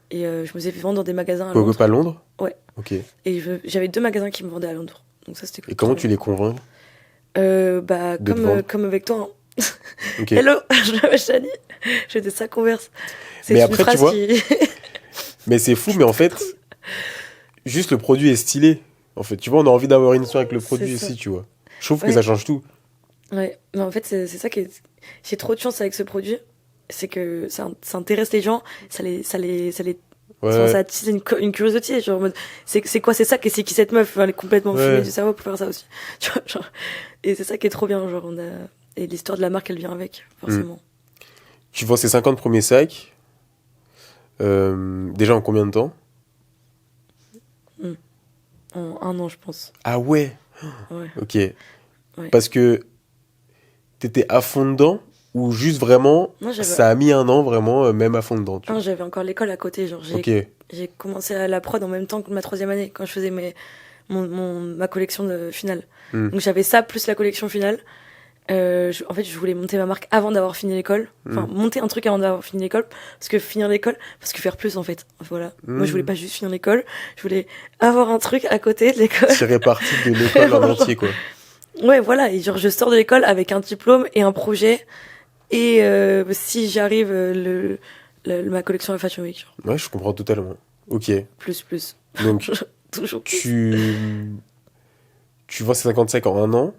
Et je me suis fait vendre dans des magasins à Londres. Pop-up à Londres? Ouais. Ok. Et j'avais 2 magasins qui me vendaient à Londres. Donc ça, c'était cool. Et comment tu les convaincs? Bah, comme avec toi. Hein. Okay. Hello, je m'appelle Chani. J'ai des sacs Converse. C'est mais une après, phrase tu vois, qui... mais c'est fou, mais en fait, juste le produit est stylé. En fait, tu vois, on a envie d'avoir une histoire avec le produit aussi, tu vois. Je trouve que ça change tout. Ouais, mais en fait, c'est ça qui est... J'ai trop de chance avec ce produit. C'est que ça intéresse les gens, ça attise une curiosité, genre en mode, c'est quoi, c'est ça, et c'est qui cette meuf? Elle est complètement fumée du cerveau pour faire ça aussi. Tu vois, genre, et c'est ça qui est trop bien, genre, et l'histoire de la marque, elle vient avec, forcément. Tu vends ces 50 premiers sacs, déjà en combien de temps? En 1 an, je pense. Ah ouais? Ouais. Ok. Ouais. Parce que t'étais à fond dedans, ou juste vraiment, ça a mis 1 an vraiment, même à fond dedans, tu vois. Non, j'avais encore l'école à côté, genre, j'ai commencé à la prod en même temps que ma 3e année, quand je faisais ma collection finale. Donc j'avais ça, plus la collection finale. En fait, je voulais monter ma marque avant d'avoir fini l'école. Enfin, monter un truc avant d'avoir fini l'école. Parce que finir l'école, parce que faire plus, en fait. Voilà. Moi, je voulais pas juste finir l'école. Je voulais avoir un truc à côté de l'école. Tirer parti de l'école en entier, quoi. Ouais, voilà. Et genre, je sors de l'école avec un diplôme et un projet. Et si j'arrive, ma collection à Fashion Week. Genre. Ouais, je comprends totalement. Ok. Plus. Donc, toujours plus. Tu vends ces 55 en 1 an.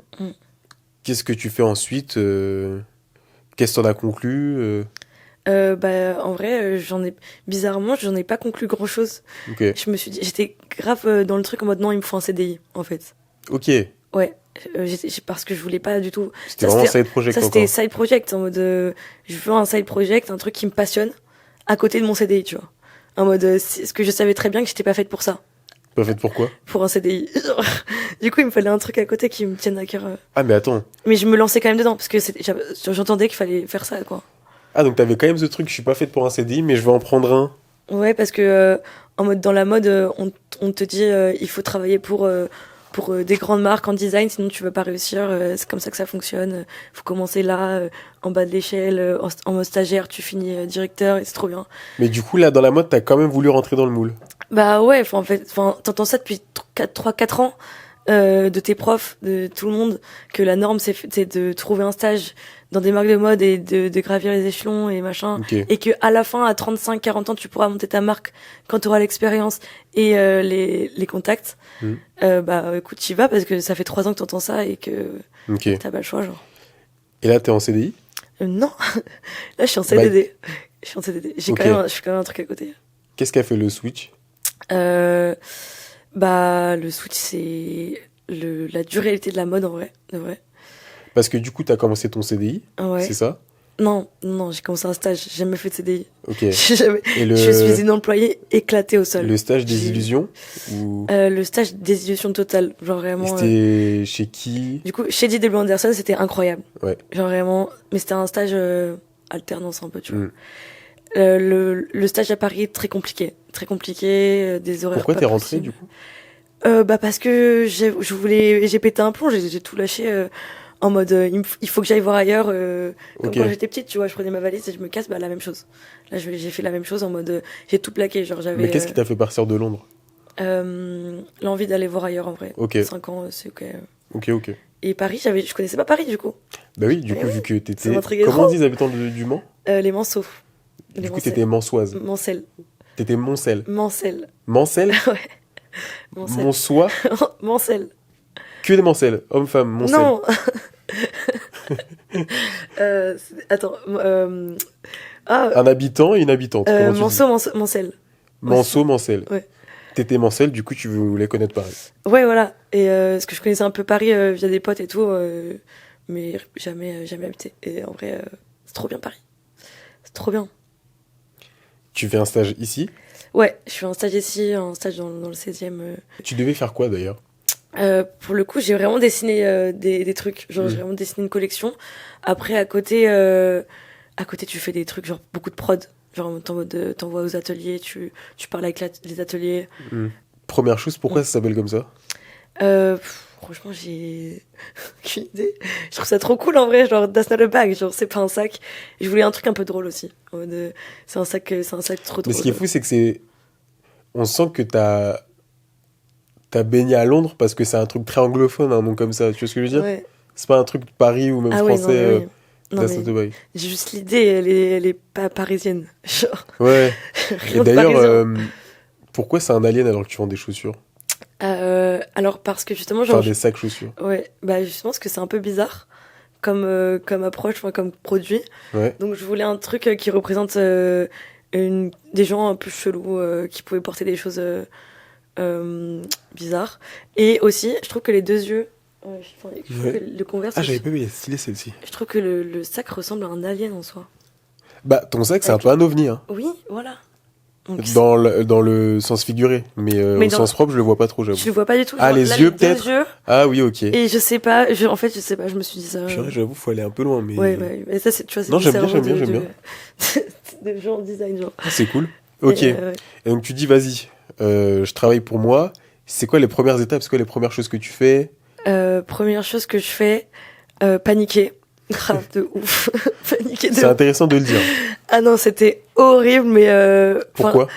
Qu'est-ce que tu fais ensuite? Qu'est-ce que t'en as conclu? Bah, en vrai, bizarrement, j'en ai pas conclu grand chose. Okay. Je me suis dit, j'étais grave dans le truc en mode non, il me faut un CDI, en fait. Ok. Ouais, parce que je voulais pas du tout. C'était vraiment side project. Ça, c'était side project, en mode, je veux un side project, un truc qui me passionne, à côté de mon CDI, tu vois. En mode, ce que je savais très bien que j'étais pas faite pour ça. Pas faite pour quoi? Pour un CDI. Du coup, il me fallait un truc à côté qui me tienne à cœur. Ah, mais attends. Mais je me lançais quand même dedans, parce que j'entendais qu'il fallait faire ça, quoi. Ah, donc t'avais quand même ce truc, je suis pas faite pour un CDI, mais je vais en prendre un. Ouais, parce que en mode, dans la mode, on te dit il faut travailler pour des grandes marques en design, sinon tu vas pas réussir. C'est comme ça que ça fonctionne. Faut commencer là, en bas de l'échelle, en mode stagiaire, tu finis directeur, et c'est trop bien. Mais du coup, là, dans la mode, t'as quand même voulu rentrer dans le moule. Bah ouais, en fait, t'entends ça depuis 3-4 ans de tes profs, de tout le monde, que la norme c'est de trouver un stage dans des marques de mode et de gravir les échelons et machin, Ok. et que à la fin, à 35-40 ans, tu pourras monter ta marque quand tu auras l'expérience et les contacts. Mm. Bah écoute, t'y vas parce que ça fait 3 ans que t'entends ça et que Ok. t'as pas le choix, genre. Et là, t'es en CDI? Non, là je suis en CDD. Je suis en CDD. Ok. Je fais quand même un truc à côté. Qu'est-ce qu'a fait le switch? Bah, le switch, c'est la durabilité de la mode, en vrai, de vrai. Parce que du coup, t'as commencé ton CDI, Ouais. c'est ça? Non, j'ai commencé un stage, j'ai jamais fait de CDI. Ok. J'ai jamais... Et Je suis une employée éclatée au sol. le stage des J'ai- illusions ou Le stage des illusions totales, genre vraiment... c'était chez qui? Du coup, chez Didier Anderson, c'était incroyable. Ouais. Genre vraiment... Mais c'était un stage alternance un peu, tu vois. Mm. Le stage à Paris, très compliqué. Très compliqué, des horaires Pourquoi pas t'es rentrée possibles. du coup? Bah parce que j'ai pété un plomb, j'ai tout lâché en mode il faut que j'aille voir ailleurs. Comme Ok. quand j'étais petite, tu vois, je prenais ma valise et je me casse, bah la même chose. Là j'ai fait la même chose en mode j'ai tout plaqué, genre Mais j'avais qu'est-ce qui t'a fait partir de Londres? l'envie d'aller voir ailleurs en vrai. Ok. 5 ans, c'est ok. Ok. Et Paris, je connaissais pas Paris du coup. Bah oui, du Eh coup, oui, vu que ça t'étais... m'intriguait Comment on trop. dit les habitants du Mans? Les Manceaux. Du coup, t'étais mansoise. Mancel. T'étais Moncel. Mancel. Mancel? Ouais. Mancel. Monsois? Mancel. Que des Mancel. Homme-femme, Moncel. Non. Attends. Un habitant et une habitante. Comment tu dis? Mancel. Manceau, Mancel. Ouais. T'étais Mancel, du coup, tu voulais connaître Paris. Ouais, voilà. Et parce que je connaissais un peu Paris via des potes et tout, mais jamais habité. Et en vrai, c'est trop bien Paris. C'est trop bien. Tu fais un stage ici. Ouais, je fais un stage ici, un stage dans le 16e. Tu devais faire quoi d'ailleurs? Pour le coup, j'ai vraiment dessiné des trucs. Genre, j'ai vraiment dessiné une collection. Après, à côté, tu fais des trucs, genre beaucoup de prod. Genre, en mode, t'envoies aux ateliers, tu parles avec les ateliers. Première chose, pourquoi ça s'appelle comme ça? Franchement, j'ai aucune idée. Je trouve ça trop cool en vrai, genre that's not a bag, genre c'est pas un sac. Je voulais un truc un peu drôle aussi. En mode, c'est un sac trop drôle. Mais ce qui est fou, c'est que on sent que t'as baigné à Londres parce que c'est un truc très anglophone, un nom comme ça. Tu vois ce que je veux dire? Ouais. C'est pas un truc de Paris ou même Ah ouais, français. non, mais oui. Non, That's mais not a bag. j'ai juste l'idée, elle est pas parisienne. Genre, Ouais. rien Et de d'ailleurs, parisien. pourquoi c'est un alien alors que tu vends des chaussures? Alors parce que justement, Enfin, genre, des sacs chaussures. ouais, bah justement parce que c'est un peu bizarre comme approche, enfin, comme produit. Ouais. Donc je voulais un truc qui représente des gens un peu chelous qui pouvaient porter des choses bizarres. Et aussi, je trouve que les 2 yeux, je trouve Ouais. que le Converse, Ah, j'avais pas vu, elle est stylée celle-ci. je trouve que le sac ressemble à un alien en soi. Bah, ton sac, c'est un Avec- peu un ovni, hein. Oui, voilà. Donc, Dans le sens figuré. Mais, Mais au dans- sens propre, je le vois pas trop, j'avoue. je le vois pas du tout. Ah, genre, les là, yeux, deux peut-être. yeux, Ah oui, ok. et je sais pas, je sais pas, je me suis dit ça. Purée, j'avoue, faut aller un peu loin, mais... Ouais, mais ça, tu vois, c'est Non, du j'aime bien, cerveau j'aime bien. de gens design, genre. Ah, c'est cool. Ok. Et, Et donc, tu dis, vas-y, je travaille pour moi. C'est quoi les premières étapes? C'est quoi les premières choses que tu fais? première chose que je fais, paniquer. Grave de ouf. Paniquer de C'est ouf. intéressant de le dire. Ah non, c'était horrible, mais Pourquoi?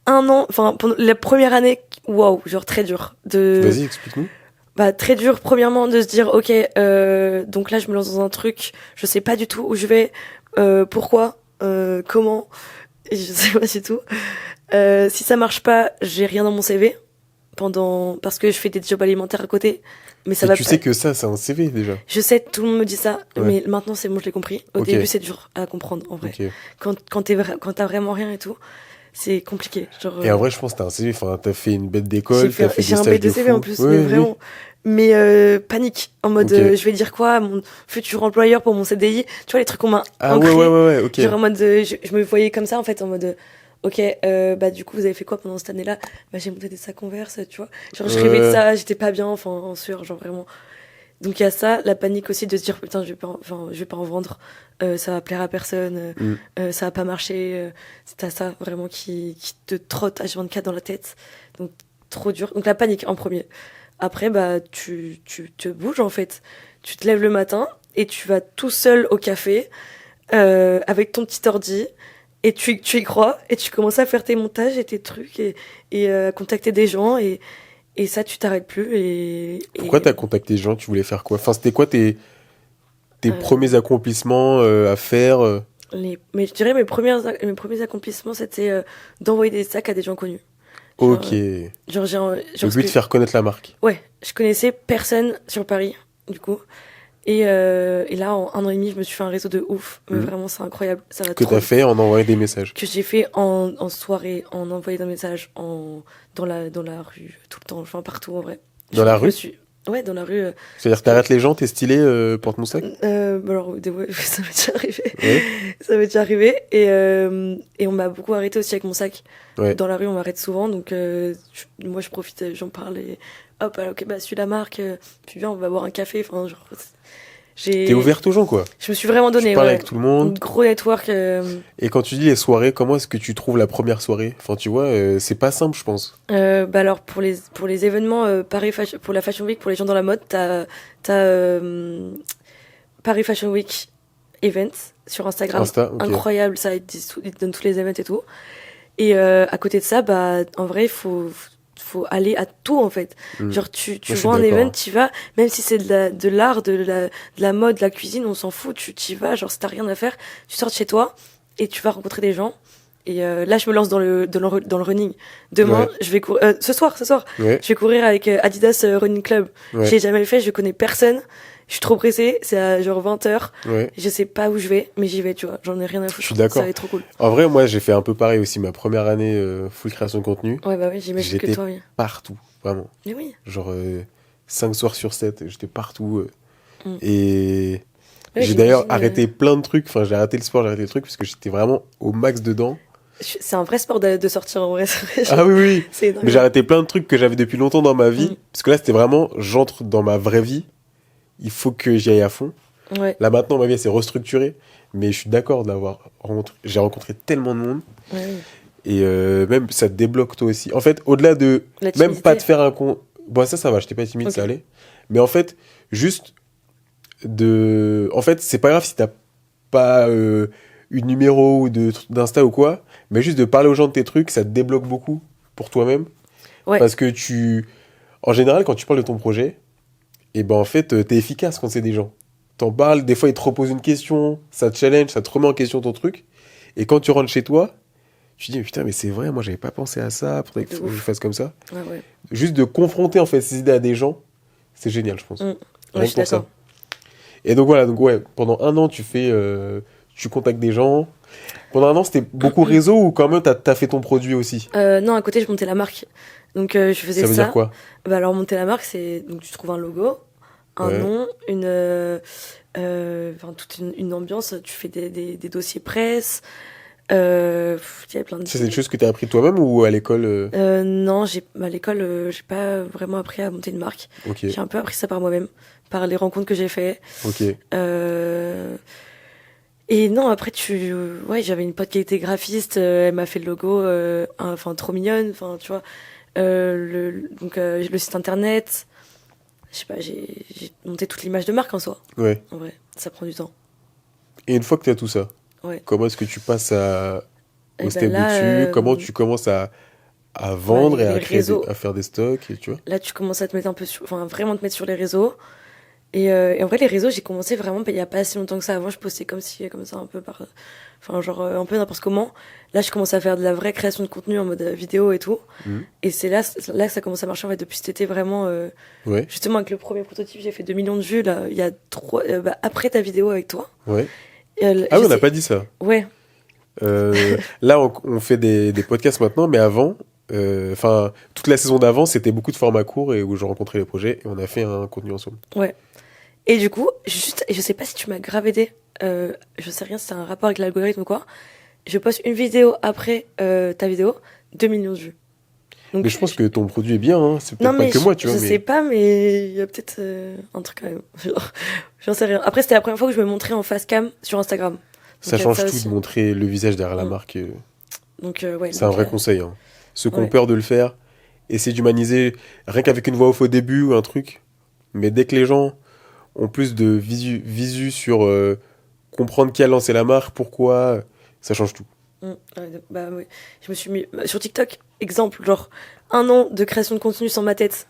un an, enfin pendant la première année, waouh, genre très dur. Vas-y, explique-nous. Bah très dur. Premièrement de se dire, ok, donc là je me lance dans un truc, je sais pas du tout où je vais, pourquoi, comment, et je sais pas du tout. Si ça marche pas, j'ai rien dans mon CV parce que je fais des jobs alimentaires à côté, mais ça Et va tu pas. sais que ça, c'est un CV, déjà. Je sais, tout le monde me dit ça, Ouais. mais maintenant c'est bon, je l'ai compris. Au Ok. début, c'est dur à comprendre, en vrai. Ok. Quand t'as vraiment rien et tout, c'est compliqué. Genre, Et en vrai, je pense que t'as un CV, enfin, t'as fait une bête d'école, t'as fait des j'ai un stages de BDCV fou. en plus, Ouais, mais oui. vraiment. Mais panique, en mode, Ok. je vais dire quoi à mon futur employeur pour mon CDI. Tu vois, les trucs qu'on m'a Ah ancrés. ouais, ok. Genre en mode, je me voyais comme ça, en fait, en mode, ok, bah du coup, vous avez fait quoi pendant cette année-là? Bah j'ai monté des sacs Converse, tu vois. Genre, je rêvais de Ouais. ça, j'étais pas bien, enfin, en sueur, genre vraiment. Donc il y a ça, la panique aussi de se dire, putain, je vais pas en vendre, ça va plaire à personne, ça va pas marcher. C'est ça vraiment qui te trotte H24 dans la tête. Donc trop dur. Donc la panique en premier. Après, bah tu te bouges en fait. Tu te lèves le matin et tu vas tout seul au café avec ton petit ordi et tu y crois, et tu commences à faire tes montages et tes trucs, et contacter des gens, et ça, tu t'arrêtes plus. Pourquoi t'as contacté les gens? Tu voulais faire quoi? Enfin, c'était quoi tes Euh, premiers accomplissements à faire mais je dirais mes premiers accomplissements, c'était d'envoyer des sacs à des gens connus. Genre, Ok. Le genre, genre, but de faire connaître la marque. ouais, je connaissais personne sur Paris, du coup. Et là, en 1 an et demi, je me suis fait un réseau de ouf. Mais vraiment, c'est incroyable. Ça va Que trop t'as vite. fait en envoyant des messages. Que j'ai fait en soirée, en envoyant des messages, dans la rue, tout le temps, enfin partout en vrai. Dans la rue? Ouais, dans la rue. C'est-à-dire que t'arrêtes les gens, t'es stylé, porte mon sac? Alors, ouais, ça m'est déjà arrivé. Ouais. Ça m'est déjà arrivé. Et on m'a beaucoup arrêté aussi avec mon sac. Ouais. Dans la rue, on m'arrête souvent. Donc, moi, je profite, j'en parle. Et hop, alors, ok, bah, suis la marque. Puis viens, on va boire un café. Enfin, genre, T'es ouverte aux gens, quoi. je me suis vraiment donné. Tu parles Ouais. avec tout le monde. Gros network. Et quand tu dis les soirées, comment est-ce que tu trouves la première soirée? Enfin, tu vois, c'est pas simple, je pense. Bah alors pour les événements pour la Fashion Week, pour les gens dans la mode, t'as Paris Fashion Week Events sur Instagram. Insta, ok. Incroyable, ça, ils te donnent tous les events et tout. Et à côté de ça, bah en vrai, faut aller à tout en fait. Mm. Genre tu Moi, je suis vois un d'accord, event, hein. tu vas, même si c'est de l'art, de la mode, de la cuisine, on s'en fout, tu t'y vas, genre si t'as rien à faire, tu sors de chez toi et tu vas rencontrer des gens. Et là, je me lance dans le running. Demain, Ouais. je vais courir. Ce soir, Ouais, je vais courir avec Adidas Running Club. ouais, J'ai jamais fait, je connais personne. Je suis trop pressée, c'est à genre 20h. ouais. Je sais pas où je vais, mais j'y vais, tu vois. J'en ai rien à foutre. Je suis d'accord. Ça va être trop cool. En vrai, moi, j'ai fait un peu pareil aussi. Ma première année full création de contenu, Ouais, bah oui, j'imagine que j'étais toi, oui. partout, vraiment. Mais oui. Genre 5 soirs sur 7, j'étais partout. Mm. Et Ouais, j'ai d'ailleurs j'imagine, arrêté plein de trucs. Enfin, j'ai arrêté le sport, j'ai arrêté le truc parce que j'étais vraiment au max dedans. C'est un vrai sport de sortir en vrai. Ah oui, oui. C'est énorme. Mais j'ai arrêté plein de trucs que j'avais depuis longtemps dans ma vie. Mm. Parce que là, c'était vraiment, j'entre dans ma vraie vie. Il faut que j'y aille à fond. Ouais, Là, maintenant, ma vie, elle s'est restructurée. Mais je suis d'accord d'avoir rencontré. J'ai rencontré tellement de monde. ouais, oui. Et même, ça te débloque toi aussi. En fait, au-delà de. La Même timidité. pas de faire un con. Bon, ça va, j'étais pas timide, Ok. ça allait. Mais en fait, juste de. En fait, c'est pas grave si t'as pas une numéro ou d'Insta ou quoi. Mais juste de parler aux gens de tes trucs, ça te débloque beaucoup pour toi-même. Ouais. Parce que tu. En général, quand tu parles de ton projet, et ben en fait, t'es efficace quand c'est des gens. T'en parles, des fois ils te reposent une question, ça te challenge, ça te remet en question ton truc. Et quand tu rentres chez toi, tu te dis, mais putain, mais c'est vrai, moi j'avais pas pensé à ça, faudrait que De je ouf. fasse comme ça. Ouais, ouais. Juste de confronter en fait ces idées à des gens, c'est génial, je pense. Mm. Rien Ouais, je que suis pour ça. d'accord. Et donc voilà, donc ouais, pendant 1 an, tu contactes des gens. Pendant 1 an, c'était beaucoup réseau ou quand même t'as fait ton produit aussi? Non, à côté, je montais la marque. Donc, je faisais Ça veut dire quoi? Bah, alors, monter la marque, c'est. Donc, tu trouves un logo, un Ouais. nom, enfin, toute une ambiance. Tu fais des dossiers presse. Il y a plein de. Ça, c'est des choses que t'as appris toi-même ou à l'école Non, à l'école, j'ai pas vraiment appris à monter une marque. Ok, J'ai un peu appris ça par moi-même, par les rencontres que j'ai fait. ok. Et non, après, ouais, j'avais une pote qui était graphiste, elle m'a fait le logo, enfin, trop mignonne, enfin, tu vois. Donc, le site internet, je sais pas, j'ai monté toute l'image de marque en soi. Ouais. En vrai, ça prend du temps. Et une fois que t'as tout ça, Ouais. comment est-ce que tu passes au Et step ben là, dessus? Comment tu commences à vendre et les à réseaux. à faire des stocks, et tu vois? Là, tu commences à te mettre un peu enfin, vraiment te mettre sur les réseaux. Et en vrai, les réseaux, j'ai commencé vraiment il y a pas si longtemps que ça. Avant, je postais comme ça, un peu enfin, genre, un peu n'importe comment. Là, je commence à faire de la vraie création de contenu en mode vidéo et tout. Mhm. Et c'est là que ça commence à marcher, en fait, depuis cet été, vraiment. Ouais, Justement, avec le premier prototype, j'ai fait 2 millions de vues, là. Il y a après ta vidéo avec toi. ouais. Et, Ah oui, je on n'a sais- pas dit ça. Ouais. Là, on fait des podcasts maintenant, mais avant, enfin, toute la saison d'avant, c'était beaucoup de formats courts et où je rencontrais les projets et on a fait un contenu ensemble. Ouais. Et du coup, je sais pas si tu m'as grave aidé. Je sais rien si c'est un rapport avec l'algorithme ou quoi. Je poste une vidéo après ta vidéo, 2 millions de vues. Donc, Mais je pense que ton produit est bien, hein. C'est non, peut-être pas mais que moi, tu vois. je Mais sais pas, mais il y a peut-être un truc quand même. Genre, j'en sais rien. Après, c'était la première fois que je me montrais en face cam sur Instagram. Donc, ça il y a change ça tout aussi. de montrer le visage derrière la Mm. marque. Donc, ouais. C'est un donc, vrai conseil, hein. Ceux qui ont ouais. peur de le faire, essayer d'humaniser rien qu'avec une voix off au début ou un truc. Mais dès que les gens ont plus de visu sur comprendre qui a lancé la marque, pourquoi, ça change tout. Bah ouais. Je me suis mis sur TikTok, exemple, genre 1 an de création de contenu sans ma tête.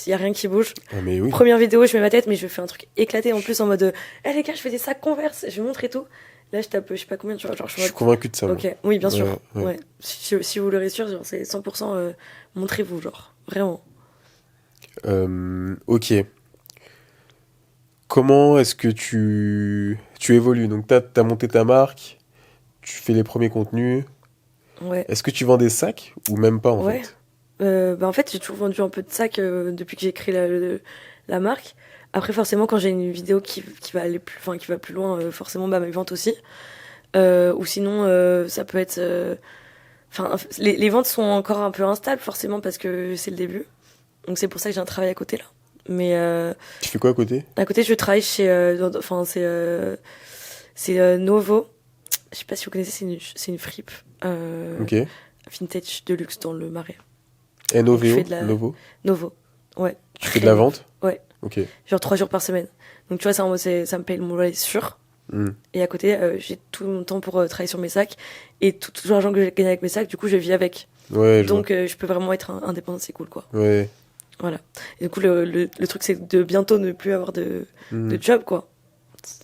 Il y a rien qui bouge. Ah, mais oui. Première vidéo, je mets ma tête, mais je fais un truc éclaté en plus en mode les gars, je fais des sacs Converse, je montre et tout. Là, je tape, je sais pas combien, tu vois, genre, Je suis convaincu de ça. Ok, oui, bien sûr. Ouais. Ouais. Si vous voulez réussir, genre, c'est 100%, montrez-vous, genre, vraiment. Ok. Comment est-ce que tu évolues? Donc, t'as monté ta marque, tu fais les premiers contenus. Ouais. Est-ce que tu vends des sacs ou même pas en Ouais. fait? Bah, en fait, j'ai toujours vendu un peu de sacs depuis que j'ai créé la marque. Après, forcément, quand j'ai une vidéo qui va aller plus, enfin, qui va plus loin, forcément, bah, mes ventes aussi. Ou sinon, ça peut être. Enfin, les ventes sont encore un peu instables, forcément, parce que c'est le début. Donc, c'est pour ça que j'ai un travail à côté, là. Mais Tu fais quoi à côté? à côté, je travaille chez. Enfin, c'est Novo. Je sais pas si vous connaissez, c'est une fripe. Ok. Vintage de luxe dans le Marais. NOVO, Je fais de la- Novo. Novo. Ouais. Tu fais de la vente? Ouais. Ok. Genre 3 jours par semaine. Donc tu vois, ça me paye mon loyer sûr. Hmm. Et à côté, j'ai tout mon temps pour travailler sur mes sacs. Et tout l'argent que j'ai gagné avec mes sacs, du coup, je vis avec. Ouais, je Donc je peux vraiment être indépendante, c'est cool, quoi. vois. Ouais. Voilà. Et du coup, le truc, c'est de bientôt ne plus avoir de Hmm. job, quoi.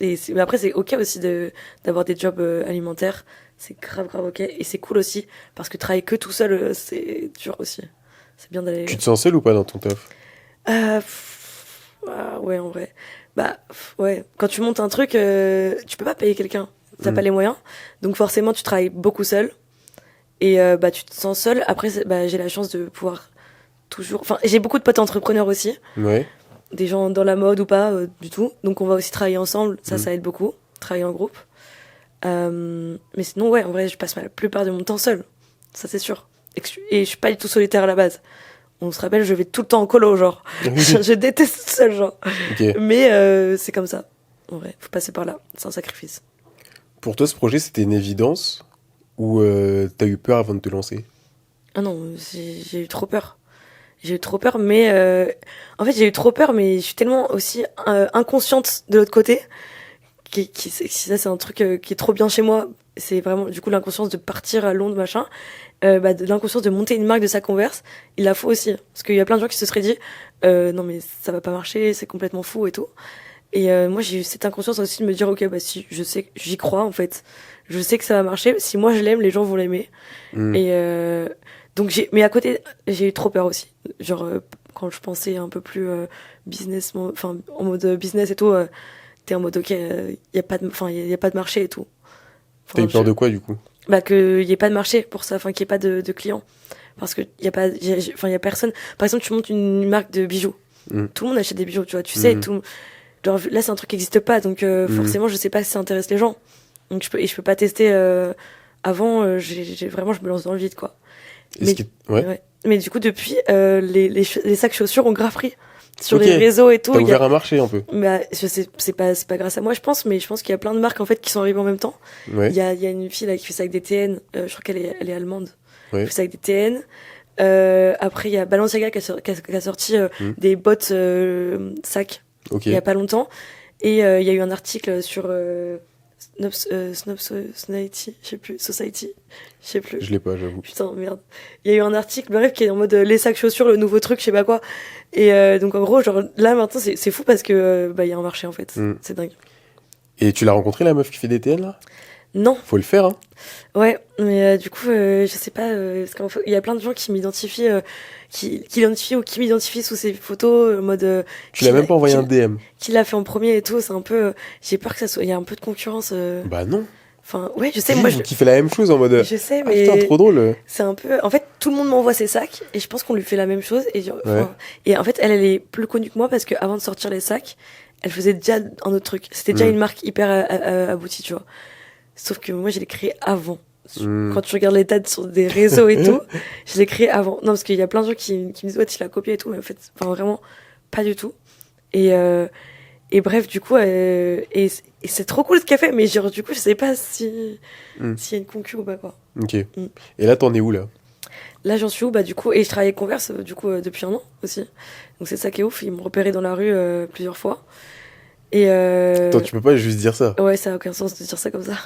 Mais après, c'est ok aussi d'avoir des jobs alimentaires. C'est grave, grave ok. Et c'est cool aussi, parce que travailler que tout seul, c'est dur aussi. C'est bien d'aller... Tu te sens seul ou pas dans ton taf? Ouais, en vrai. Bah, ouais. Quand tu montes un truc, tu peux pas payer quelqu'un. T'as Mm. pas les moyens. Donc forcément, tu travailles beaucoup seul. Et bah, tu te sens seul. Après, bah, j'ai la chance de pouvoir toujours... Enfin, j'ai beaucoup de potes entrepreneurs aussi. Ouais. Des gens dans la mode ou pas, du tout. Donc on va aussi travailler ensemble. Ça aide beaucoup. Travailler en groupe. Mais sinon, ouais, en vrai, je passe la plupart de mon temps seul. Ça, c'est sûr. Et je suis pas du tout solitaire à la base. On se rappelle, je vais tout le temps en colo, genre. Je déteste seul, genre. Ok. Mais c'est comme ça. En vrai, faut passer par là. C'est un sacrifice. Pour toi, ce projet, c'était une évidence ou t'as eu peur avant de te lancer? Ah non, j'ai eu trop peur. J'ai eu trop peur, mais en fait, j'ai eu trop peur, mais je suis tellement aussi inconsciente de l'autre côté. Ça, c'est un truc qui est trop bien chez moi. C'est vraiment, du coup, l'inconscience de partir à Londres, machin. Bah, de l'inconscience de monter une marque de sac Converse, il la faut aussi. Parce qu'il y a plein de gens qui se seraient dit, non, mais ça va pas marcher, c'est complètement fou et tout. Et moi, j'ai eu cette inconscience aussi de me dire, ok, bah si, je sais, j'y crois en fait. Je sais que ça va marcher. Si moi je l'aime, les gens vont l'aimer. Mm. Et donc mais à côté, j'ai eu trop peur aussi. Genre quand je pensais un peu plus business, enfin en mode business et tout, t'es en mode ok, y a pas de, enfin y a pas de marché et tout. T'as eu peur de quoi du coup? Bah que y ait pas de marché pour ça, enfin qu'il y ait pas de clients, parce que y a pas, enfin y a personne. Par exemple, tu montes une marque de bijoux, tout le monde achète des bijoux, tu vois, tu sais, tout. Genre là c'est un truc qui existe pas, donc forcément je sais pas si ça intéresse les gens, donc je peux pas tester avant. Vraiment je me lance dans le vide, quoi. Ouais. Mais du coup depuis les sacs chaussures ont grave pris sur Ok. les réseaux et tout. T'as ouvert un marché un peu. Bah, je sais, c'est pas grâce à moi, je pense, mais je pense qu'il y a plein de marques, en fait, qui sont arrivées en même temps. Ouais. Il y a une fille, là, qui fait ça avec des TN, je crois elle est allemande. Ouais. Elle fait ça avec des TN. Après, il y a Balenciaga qui a sorti des bottes, sacs, Ok. il y a pas longtemps. Et, il y a eu un article sur, Snob Society, je sais plus. Je l'ai pas, j'avoue. Putain, merde. Il y a eu un article, bref, qui est en mode les sacs chaussures, le nouveau truc, je sais pas quoi. Et donc, en gros, genre, là, maintenant, c'est fou parce que, bah, il y a un marché, en fait. C'est dingue. Et tu l'as rencontré, la meuf qui fait des TN, là? Non. Faut le faire, hein. Ouais, mais du coup, je sais pas, parce qu'en fait, il y a plein de gens qui m'identifient, qui l'identifient ou qui m'identifient sous ces photos, en mode... Tu l'as même pas envoyé un DM? Qui l'a fait en premier et tout, c'est un peu... j'ai peur que ça soit... Il y a un peu de concurrence. Bah non. Enfin, ouais, je sais, Juste, moi... vous kiffez la même chose en mode... Je sais, Ah mais... putain, trop drôle. C'est un peu... En fait, tout le monde m'envoie ses sacs, et je pense qu'on lui fait la même chose, et et en fait, elle est plus connue que moi, parce qu'avant de sortir les sacs, elle faisait déjà un autre truc. C'était déjà une marque hyper aboutie, tu vois. Sauf que moi, je l'ai créé avant. Quand tu regardes les dates sur des réseaux et tout, je l'ai créé avant. Non, parce qu'il y a plein de gens qui me disent, ouais, tu l'as copié et tout, mais en fait, enfin, vraiment, pas du tout. Et bref, du coup, et c'est trop cool ce qu'elle fait, mais genre, du coup, je sais pas s'il y a une concu ou pas, quoi. Ok. Et là, t'en es où, là? Là, j'en suis où? Bah, du coup, et je travaille avec Converse, du coup, depuis 1 an aussi. Donc, c'est ça qui est ouf. Ils m'ont repéré dans la rue, plusieurs fois. Et Attends, tu peux pas juste dire ça. ouais, ça a aucun sens de dire ça comme ça.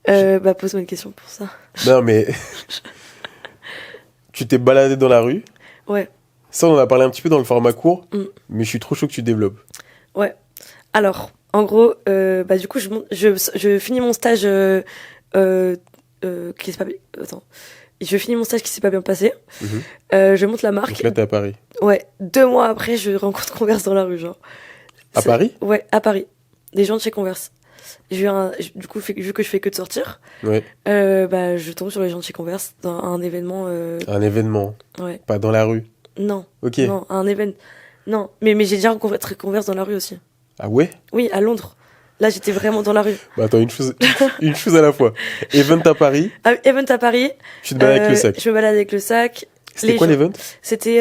Bah, pose-moi une question pour ça. Non, mais tu t'es baladé dans la rue. Ouais. Ça, on en a parlé un petit peu dans le format court, Mm. mais je suis trop chaud que tu développes. Ouais. Alors, en gros, bah, du coup, je finis mon stage qui s'est pas... Attends. Je finis mon stage qui s'est pas bien passé. Mhm. Je monte la marque. Donc là, t'es à Paris. Ouais. 2 mois après, je rencontre Converse dans la rue, genre. À Paris ? Ouais, à Paris. Des gens de chez Converse. Du coup, vu que je fais que de sortir, Ouais. bah, je tombe sur les gens de chez Converse dans un événement. Un événement, Ouais. pas dans la rue. Non. Ok. Non, un événement. Non, mais j'ai déjà rencontré Converse dans la rue aussi. Ah ouais ? Oui, à Londres. Là, j'étais vraiment dans la rue. Bah attends, une chose à la fois. Event à Paris, Event à Paris. tu te balades avec le sac. Je me balade avec le sac. C'était quoi l'event ? C'était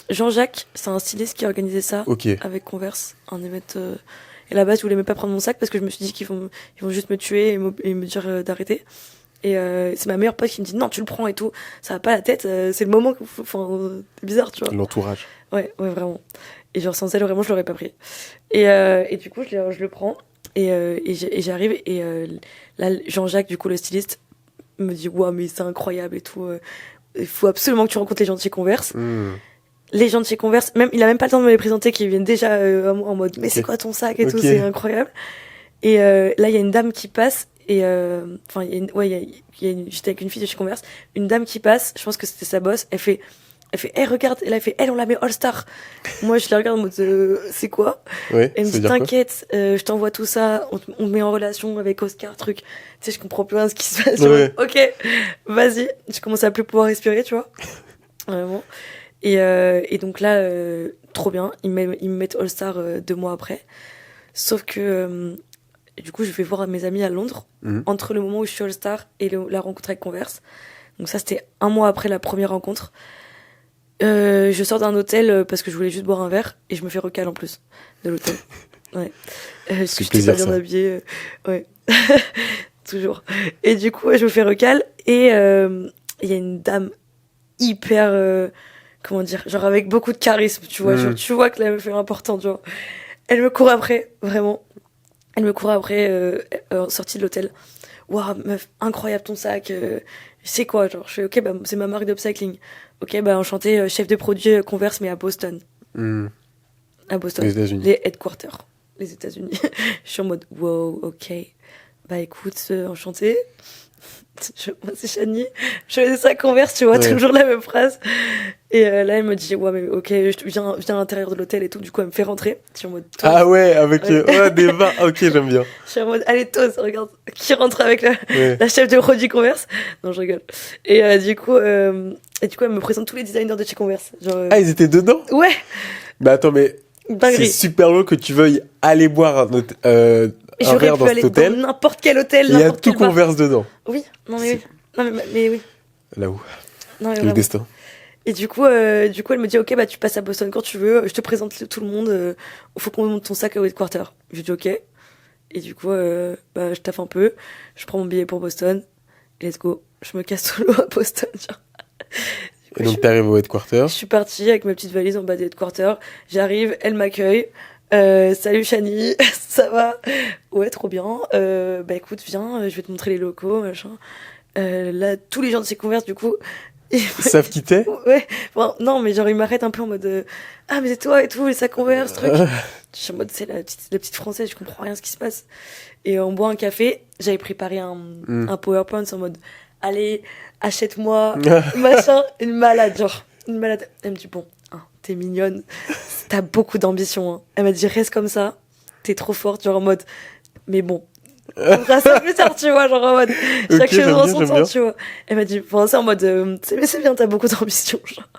Jean-Jacques, c'est un styliste qui organisait ça Ok. avec Converse, un event. Et là-bas, je voulais même pas prendre mon sac parce que je me suis dit qu'ils vont juste me tuer et me dire d'arrêter. Et c'est ma meilleure pote qui me dit non, tu le prends et tout, ça va pas la tête, c'est le moment. Enfin, c'est bizarre, tu vois. L'entourage. Ouais, vraiment. Et genre sans elle, vraiment, je l'aurais pas pris. Et du coup, je le prends et j'arrive et là, Jean-Jacques, du coup, le styliste, me dit waouh, mais c'est incroyable et tout. Il faut absolument que tu rencontres les gens de chez Converse. Hmm. Les gens de chez Converse, même, il a même pas le temps de me les présenter, qui viennent déjà en mode mais c'est quoi ton sac et tout, c'est incroyable. Et là, il y a une dame qui passe et enfin, j'étais avec une fille de chez Converse, une dame qui passe, je pense que c'était sa boss, elle fait hey, regarde, elle a fait elle, on la met All Star. Moi, je la regarde en mode c'est quoi? Ouais, Elle me ça veut dit dire quoi ? t'inquiète, je t'envoie tout ça, on te met en relation avec Oscar, truc. Tu sais, je comprends plus rien à ce qui se passe. Ouais. Ok, vas-y. Je commence à plus pouvoir respirer, tu vois. Vraiment. Et donc là, trop bien. Ils me mettent All Star 2 mois après. Sauf que du coup, je vais voir mes amis à Londres Mhm. entre le moment où je suis All Star et la rencontre avec Converse. Donc ça, c'était 1 mois après la première rencontre. Je sors d'un hôtel parce que je voulais juste boire un verre et je me fais recal en plus de l'hôtel. Ouais. Parce que j'étais pas bien habillée. Ouais. Toujours. Et du coup, je me fais recal et il y a une dame hyper comment dire, genre avec beaucoup de charisme, tu vois. Tu vois que la meuf est importante, genre. Elle me court après, vraiment. Elle me court après, sortie de l'hôtel. Waouh, meuf, incroyable ton sac. C'est quoi, genre, je fais, ok, bah, c'est ma marque d'upcycling. Ok, bah, enchanté, chef de produit Converse, mais à Boston. À Boston. Les États-Unis. Les headquarters. Les États-Unis. Je suis en mode, wow, ok. Bah, écoute, enchanté. Moi, c'est Chani. Je fais des sacs Converse, tu vois, Ouais. toujours la même phrase. Et là, elle me dit, ouais, mais ok, viens à l'intérieur de l'hôtel et tout. Du coup, elle me fait rentrer. Je suis en mode, Toz. Ah ouais, avec Ouais. des vins. Ok, j'aime bien. Je suis en mode, allez, Toz, regarde, qui rentre avec Ouais. la chef de produit Converse. Non, je rigole. Et du coup, elle me présente tous les designers de chez Converse. Genre, Ah, ils étaient dedans ? ouais, Bah attends, mais c'est dinguerie. super lourd que tu veuilles aller boire un J'aurais verre pu dans cet aller hôtel. dans n'importe quel hôtel, Il y a n'importe tout quel bar. Converse dedans. Oui, non mais oui. Non mais oui. Là-haut. Non, mais Le vraiment. destin. Et du coup, elle me dit, ok, bah tu passes à Boston quand tu veux, je te présente tout le monde, faut qu'on monte ton sac au headquarter. J'ai dit ok. Et du coup, bah je taffe un peu, je prends mon billet pour Boston, let's go. Je me casse solo à Boston, genre. Et donc t'arrives au headquarter. Je suis partie avec ma petite valise en bas des headquarters, j'arrive, elle m'accueille. Salut Chani, ça va? Ouais, trop bien. Bah écoute, viens, je vais te montrer les locaux, machin. Là, tous les gens de chez Converse, du coup, Ils savent qui t'es ? ouais, bon, non, mais genre, ils m'arrêtent un peu en mode ah, mais c'est toi et tout, et ça Converse, truc. Je suis en mode, c'est la petite française, je comprends rien à ce qui se passe. Et on boit un café, j'avais préparé un PowerPoint en mode allez, achète-moi, machin, une malade, genre, une malade. Elle me dit, bon, hein, t'es mignonne, t'as beaucoup d'ambition, hein. Elle m'a dit, reste comme ça, t'es trop forte, genre en mode, mais bon. On fera ça plus tard, tu vois, genre en mode, chaque chose en son temps, tu vois. Elle m'a dit, enfin, c'est en mode, c'est bien, t'as beaucoup d'ambition, genre.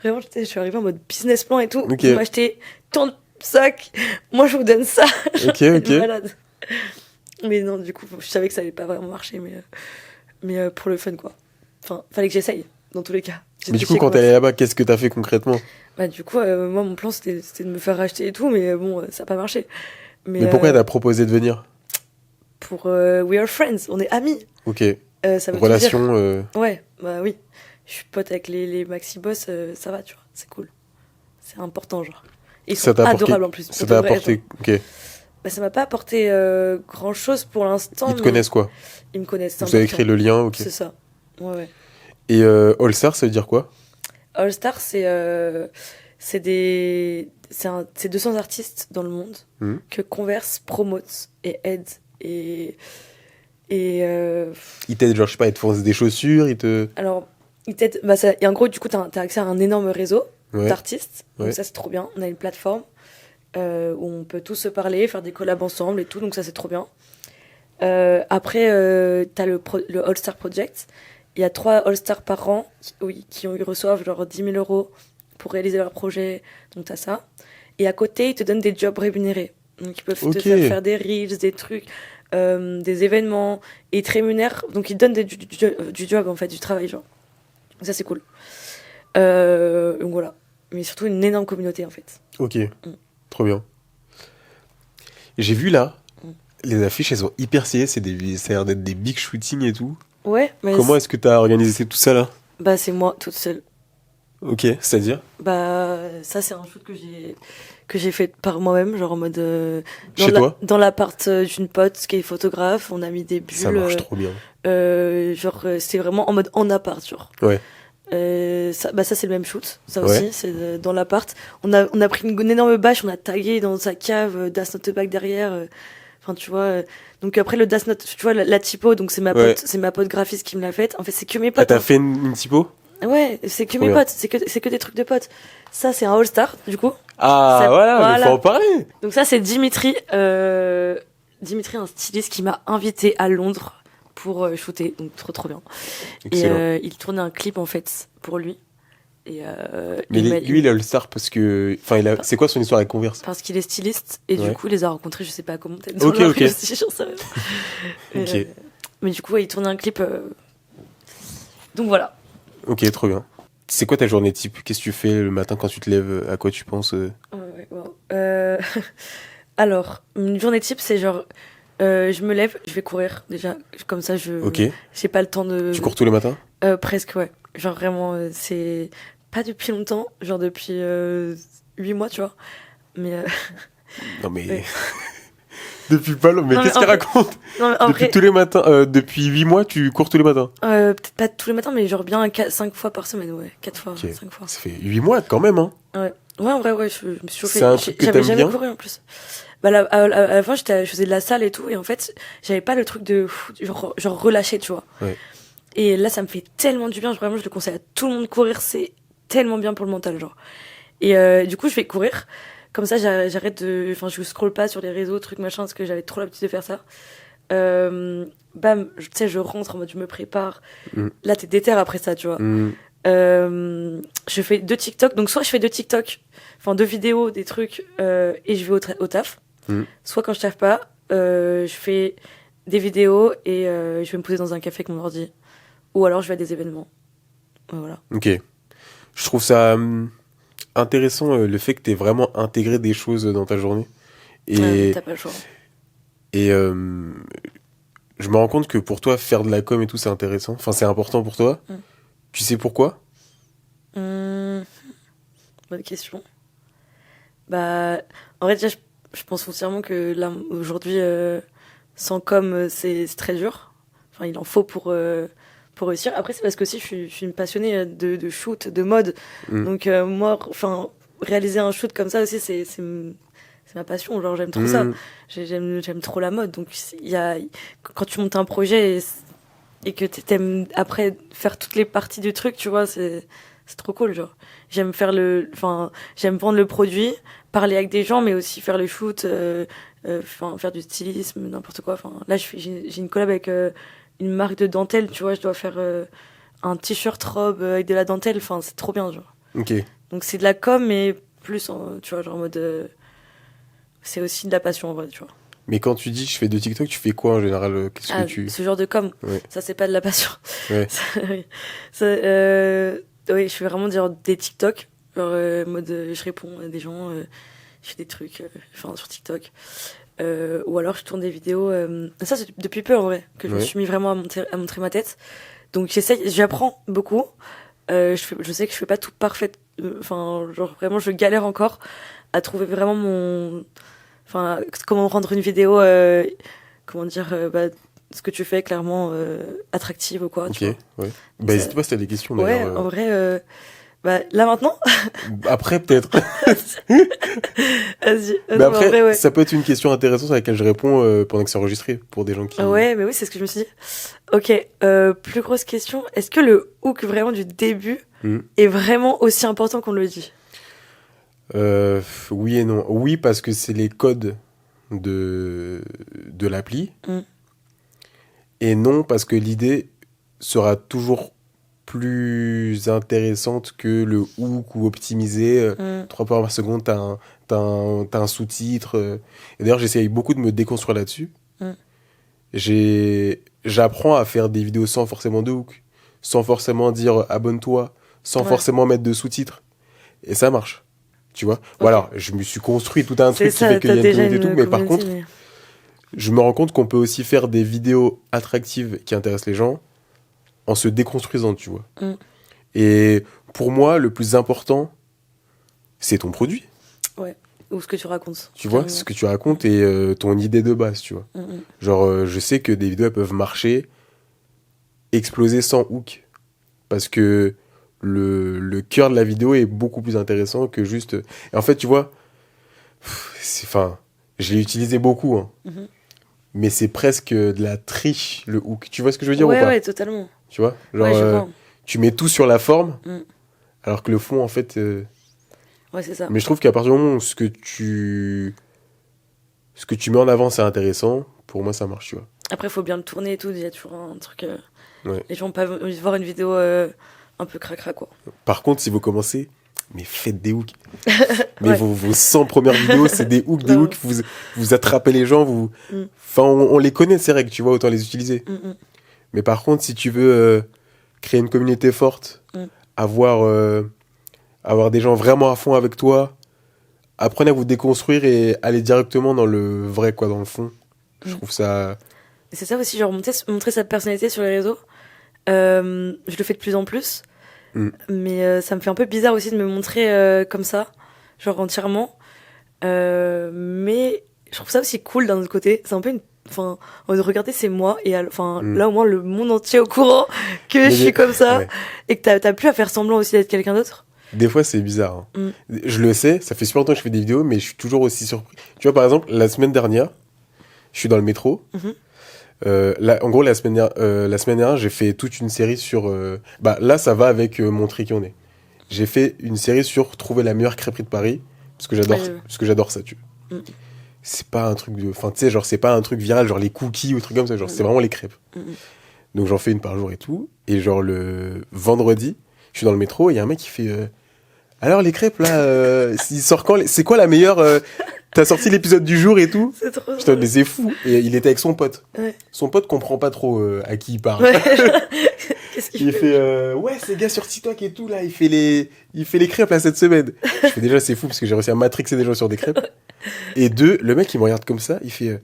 Vraiment, je suis arrivée en mode business plan et tout. Ok. Vous m'achetez tant de sacs, moi je vous donne ça. Ok, ok. Malade. Mais non, du coup, je savais que ça allait pas vraiment marcher, mais pour le fun, quoi. Enfin, fallait que j'essaye, dans tous les cas. Mais du coup, quand t'es allé là-bas, qu'est-ce que t'as fait concrètement ? Bah, du coup, moi, mon plan, c'était de me faire racheter et tout, mais bon, ça a pas marché. Mais pourquoi t'as proposé de venir ? Pour We Are Friends, on est amis. Ok. Ça veut Relation. tout dire. Ouais, bah oui. Je suis pote avec les maxi boss, ça va, tu vois, c'est cool. C'est important, genre. Et ils sont adorables en plus. Ça t'a apporté. Ok. Bah, ça m'a pas apporté grand chose pour l'instant. Ils te connaissent quoi? Ils me connaissent. Vous avez créé le lien, ok. C'est ça. Ouais. Et All Star, ça veut dire quoi? All Star, c'est 200 artistes dans le monde que Converse promote et aide et ils t'aident, genre, je sais pas, ils te fournissent des chaussures, Alors, ils t'aident, et en gros, du coup, t'as accès à un énorme réseau d'artistes, donc ça, c'est trop bien. On a une plateforme où on peut tous se parler, faire des collabs ensemble et tout, donc ça, c'est trop bien. Après, t'as le All-Star Project. Il y a 3 All-Stars par an qui reçoivent genre 10 000 euros pour réaliser leur projet, donc t'as ça. Et à côté, ils te donnent des jobs rémunérés. Donc, ils peuvent te faire des reels, des trucs, des événements, et ils te rémunèrent. Donc, ils te donnent du job, en fait, du travail, genre. Donc, ça, c'est cool. Donc, voilà. Mais surtout, une énorme communauté, en fait. Ok, trop bien. J'ai vu là, les affiches, elles sont hyper stylées. Ça a l'air d'être des big shootings et tout. Ouais, mais. Comment est-ce que t'as organisé tout ça là? Bah, c'est moi, toute seule. Ok, c'est-à-dire? Bah, ça, c'est un shoot que j'ai fait par moi-même, genre en mode chez toi, dans l'appart d'une pote qui est photographe, on a mis des bulles. Ça marche trop bien. Genre c'est vraiment en mode en appart, genre. Ouais. Ça c'est le même shoot, ça aussi, c'est dans l'appart. On a pris une énorme bâche, on a tagué dans sa cave Das Not Back derrière. Enfin tu vois. Donc après le Das Not, tu vois la typo, donc c'est ma pote graphiste qui me l'a faite. En fait c'est que mes potes. Ah, t'as fait une typo? Ouais, c'est que mes potes, c'est que des trucs de potes. Ça c'est un All Star du coup. Ah voilà, mais faut en parler. Donc ça c'est Dimitri, un styliste qui m'a invité à Londres pour shooter, donc trop bien. Excellent. Et il tournait un clip en fait pour lui. Et mais lui il est All Star parce que, c'est quoi son histoire avec Converse? Parce qu'il est styliste et du coup il les a rencontrés, je sais pas comment peut-être. Ok. Ok. Mais du coup il tournait un clip. Donc voilà. Ok, trop bien. C'est quoi ta journée type? Qu'est-ce que tu fais le matin quand tu te lèves? À quoi tu penses? Alors, une journée type, c'est genre, je me lève, je vais courir déjà, comme ça, j'ai pas le temps de. Tu cours tous les matins? Presque, ouais. Genre vraiment, c'est pas depuis longtemps, genre depuis 8 mois, tu vois. Mais. Non mais. Ouais. Depuis pas longtemps, mais qu'est-ce qu'il raconte? Depuis tous les matins, depuis 8 mois, tu cours tous les matins? Peut-être pas tous les matins, mais genre bien 5 fois par semaine, ouais. 4 fois, 5 fois. Ça fait 8 mois quand même, hein? Ouais. Ouais, en vrai, ouais, je me suis chauffée. C'est un truc que t'aimes bien? J'avais jamais couru en plus. Bah, à la fin, je faisais de la salle et tout, et en fait, j'avais pas le truc de, genre relâcher, tu vois. Ouais. Et là, ça me fait tellement du bien, vraiment, je le conseille à tout le monde. Courir, c'est tellement bien pour le mental, genre. Et du coup, je vais courir. Comme ça, j'arrête de. Enfin, je scrolle pas sur les réseaux, trucs machin, parce que j'avais trop l'habitude de faire ça. Bam, tu sais, je rentre en mode, je me prépare. Là, t'es déter après ça, tu vois. Je fais 2 TikTok. Donc, soit je fais 2 TikTok, enfin 2 vidéos, des trucs, et je vais au taf. Soit quand je taffe pas, je fais des vidéos et je vais me poser dans un café avec mon ordi. Ou alors, je vais à des événements. Voilà. Ok. Je trouve ça intéressant le fait que t'aies vraiment intégré des choses dans ta journée. Et t'as pas le choix. Et je me rends compte que pour toi, faire de la com et tout, c'est intéressant. Enfin, c'est important pour toi. Tu sais pourquoi? Bonne question. Bah, en vrai, déjà, je pense foncièrement que là, aujourd'hui, sans com, c'est très dur. Enfin, il en faut pour réussir. Après, c'est parce que aussi, je suis une passionnée de shoot, de mode. Donc, moi, enfin, réaliser un shoot comme ça aussi, c'est ma passion, genre j'aime trop ça. J'aime trop la mode. Donc quand tu montes un projet et que t'aimes après faire toutes les parties du truc, tu vois, c'est trop cool, genre. J'aime j'aime vendre le produit, parler avec des gens, mais aussi faire le shoot, faire du stylisme, n'importe quoi. Enfin, là j'ai une collab avec une marque de dentelle, tu vois, je dois faire un t-shirt robe avec de la dentelle, enfin c'est trop bien, genre. Ok. Donc c'est de la com, mais plus tu vois, genre en mode c'est aussi de la passion en vrai, tu vois. Mais quand tu dis je fais de TikTok, tu fais quoi en général? Qu'est-ce que tu... Ce genre de com, ça c'est pas de la passion. Ouais. Oui, je fais vraiment des TikTok, genre mode je réponds à des gens, je fais des trucs sur TikTok. Ou alors je tourne des vidéos. Ça c'est depuis peu en vrai que je me suis mis vraiment à montrer ma tête. Donc j'apprends beaucoup. Je sais que je fais pas tout parfait. Genre vraiment je galère encore à trouver vraiment enfin, comment rendre une vidéo, comment dire, ce que tu fais clairement attractive ou quoi. Ok, Tu vois. ouais. Bah, n'hésite pas si t'as des questions Ouais, d'ailleurs. en vrai, là maintenant, Après, peut-être. vas-y. Mais Non, après, en vrai, ouais. ça peut être une question intéressante à laquelle je réponds pendant que c'est enregistré pour des gens qui. Ouais, mais oui, c'est ce que je me suis dit. Ok, plus grosse question. Est-ce que le hook vraiment du début Hmm. est vraiment aussi important qu'on le dit? Oui et non. Oui, parce que c'est les codes de l'appli. Mm. Et non, parce que l'idée sera toujours plus intéressante que le hook ou optimisé. Mm. 3 fois par seconde, t'as un sous-titre. Et d'ailleurs, j'essaye beaucoup de me déconstruire là-dessus. Mm. J'apprends à faire des vidéos sans forcément de hook, sans forcément dire abonne-toi, sans Ouais. forcément mettre de sous-titres. Et ça marche. Tu vois? Ok. Voilà, je me suis construit tout un C'est truc qui ça, fait qu'il y t'as a une déjà communauté et une tout. Mais par communauté, contre, je me rends compte qu'on peut aussi faire des vidéos attractives qui intéressent les gens en se déconstruisant, tu vois. Mm. Et pour moi, le plus important, c'est ton produit, ou ce que tu racontes. tu vois, Carrément. ce que tu racontes et ton idée de base, tu vois. Mm, mm. Genre, je sais que des vidéos elles peuvent marcher, exploser sans hook, parce que le cœur de la vidéo est beaucoup plus intéressant que juste... Et en fait, tu vois, enfin, je l'ai utilisé beaucoup, hein, Mhm. mais c'est presque de la triche, le hook. Tu vois ce que je veux dire ou Ouais, pas? ouais, totalement. Tu vois? Genre, Ouais, je vois. tu mets tout sur la forme, Mm. alors que le fond, en fait... Ouais, c'est ça. Mais je trouve qu'à partir du moment où ce que tu mets en avant, c'est intéressant, pour moi, ça marche, tu vois. Après, il faut bien le tourner et tout. Il y a toujours un truc. Ouais. Les gens peuvent voir une vidéo un peu cracra, quoi. Par contre, si vous commencez, mais faites des hooks. Mais Ouais. vos 100 premières vidéos, c'est des hooks, Grave. vous attrapez les gens, vous... Mm. Enfin, on les connaît, ces règles, tu vois, autant les utiliser. Mm, mm. Mais par contre, si tu veux créer une communauté forte, Mm. avoir des gens vraiment à fond avec toi, apprenez à vous déconstruire et aller directement dans le vrai, quoi, dans le fond. Je Mm. trouve ça... Et c'est ça aussi, genre montrer sa personnalité sur les réseaux. Je le fais de plus en plus. Mm. Mais ça me fait un peu bizarre aussi de me montrer comme ça, genre entièrement. Mais je trouve ça aussi cool d'un autre côté. C'est un peu une. Enfin, regardez, c'est moi. Et enfin, Mm. là au moins le monde entier est au courant que je suis comme ça. Ouais. Et que t'as plus à faire semblant aussi d'être quelqu'un d'autre. Des fois, c'est bizarre, hein. Mm. Je le sais, ça fait super longtemps que je fais des vidéos, mais je suis toujours aussi surpris. Tu vois, par exemple, la semaine dernière, je suis dans le métro. Mhm. En gros, la semaine dernière, j'ai fait toute une série sur... là, ça va avec montrer qui on est. J'ai fait une série sur trouver la meilleure crêperie de Paris, parce que j'adore ça, tu vois. Mm. C'est pas un truc de... Enfin, tu sais, genre, c'est pas un truc viral, genre les cookies ou trucs comme ça, genre, c'est vraiment les crêpes. Mm. Donc, j'en fais une par jour et tout. Et genre, le vendredi, je suis dans le métro, et il y a un mec qui fait... Alors, les crêpes, là, il sort quand c'est quoi la meilleure... T'as sorti l'épisode du jour et tout? C'est trop Je te drôle. mais c'est fou. Et il était avec son pote. Ouais. Son pote comprend pas trop à qui il parle. Ouais. Qu'est-ce qu'il Il fait ouais, c'est gars sur TikTok et tout là, il fait les crêpes là cette semaine. Je fais déjà c'est fou parce que j'ai réussi à matrixer des gens sur des crêpes. Et deux, le mec il me regarde comme ça, il fait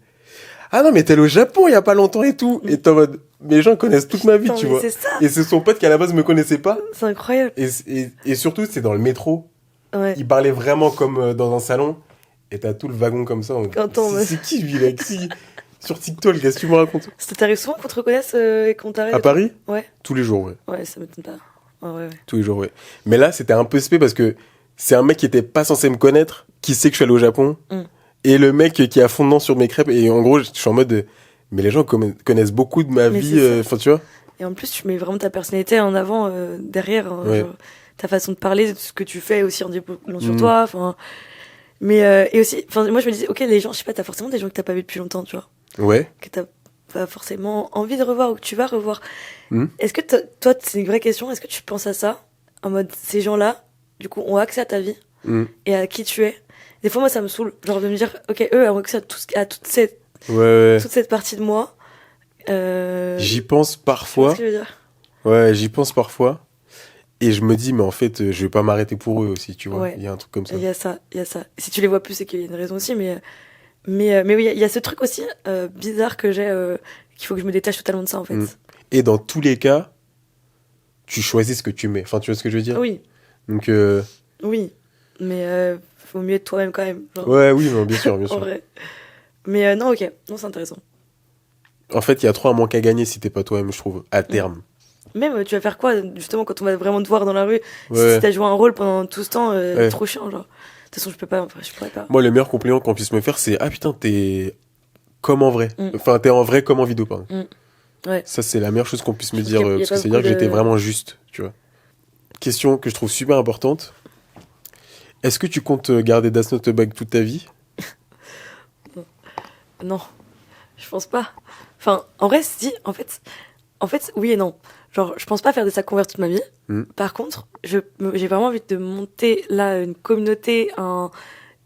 ah non mais t'es allé au Japon il y a pas longtemps et tout. Et t'es en mode mais les gens connaissent toute ma vie, Putain, tu mais vois. c'est ça. Et c'est son pote qui à la base me connaissait pas. C'est incroyable. Et surtout c'est dans le métro. Ouais. Il parlait vraiment comme dans un salon. Et t'as tout le wagon comme ça. Attends, mais- C'est qui lui là qui sur TikTok, qu'est-ce que tu me racontes? Ça t'arrive souvent qu'on te reconnaisse et qu'on t'arrête? À Paris? Ouais. Tous les jours, ouais. Ouais, ça m'étonne pas. Ouais. Tous les jours, ouais. Mais là, c'était un peu spé parce que c'est un mec qui était pas censé me connaître, qui sait que je suis allé au Japon, Mm. et le mec qui est à fond dedans sur mes crêpes. Et en gros, je suis en mode, mais les gens connaissent beaucoup de ma Mais vie, c'est ça. enfin, tu vois. Et en plus, tu mets vraiment ta personnalité en avant derrière. Hein, Ouais. genre, ta façon de parler, de ce que tu fais aussi en disant sur Mm. toi. Enfin, mais et aussi, enfin, moi je me disais, ok, les gens, je sais pas, t'as forcément des gens que t'as pas vu depuis longtemps, tu vois, Ouais. que t'as pas forcément envie de revoir ou que tu vas revoir. Mm. Est-ce que toi, c'est une vraie question. Est-ce que tu penses à ça en mode ces gens-là, du coup, ont accès à ta vie Mm. et à qui tu es? Des fois, moi, ça me saoule, genre de me dire, ok, eux ont accès à toute cette Ouais. partie de moi. J'y pense Tu vois parfois. ce que je veux dire? Ouais, j'y pense parfois. Et je me dis, mais en fait, je vais pas m'arrêter pour eux aussi, tu vois. Ouais. Il y a un truc comme ça. Il y a ça. Si tu les vois plus, c'est qu'il y a une raison aussi, mais oui, il y a ce truc aussi bizarre que j'ai, qu'il faut que je me détache totalement de ça, en fait. Mm. Et dans tous les cas, tu choisis ce que tu mets. Enfin, tu vois ce que je veux dire? Oui, Donc, oui. Mais faut mieux être toi-même quand même. Genre, Ouais, oui, non, bien sûr, bien en sûr. vrai. Mais non, ok. Non, c'est intéressant. En fait, il y a trop un manque à gagner si t'es pas toi-même, je trouve, à terme. Même, tu vas faire quoi, justement, quand on va vraiment te voir dans la rue? Si Ouais. t'as joué un rôle pendant tout ce temps, Ouais. trop chiant, genre. De toute façon, je peux pas, enfin, je pourrais pas. Moi, le meilleur compliment qu'on puisse me faire, c'est ah putain, t'es comme en vrai. Mm. Enfin, t'es en vrai comme en vidéo, pardon. Ouais. Ça, c'est la meilleure chose qu'on puisse me Je dire, trouve qu'il y a parce que pas c'est-à-dire que beaucoup j'étais de- vraiment juste, tu vois. Question que je trouve super importante. Est-ce que tu comptes garder Das Not a Bag toute ta vie? Non, je pense pas. Enfin, en vrai, si, en fait, oui et non. Genre, je pense pas faire des sacs Converse toute ma vie. Mm. Par contre, j'ai vraiment envie de monter là une communauté, enfin,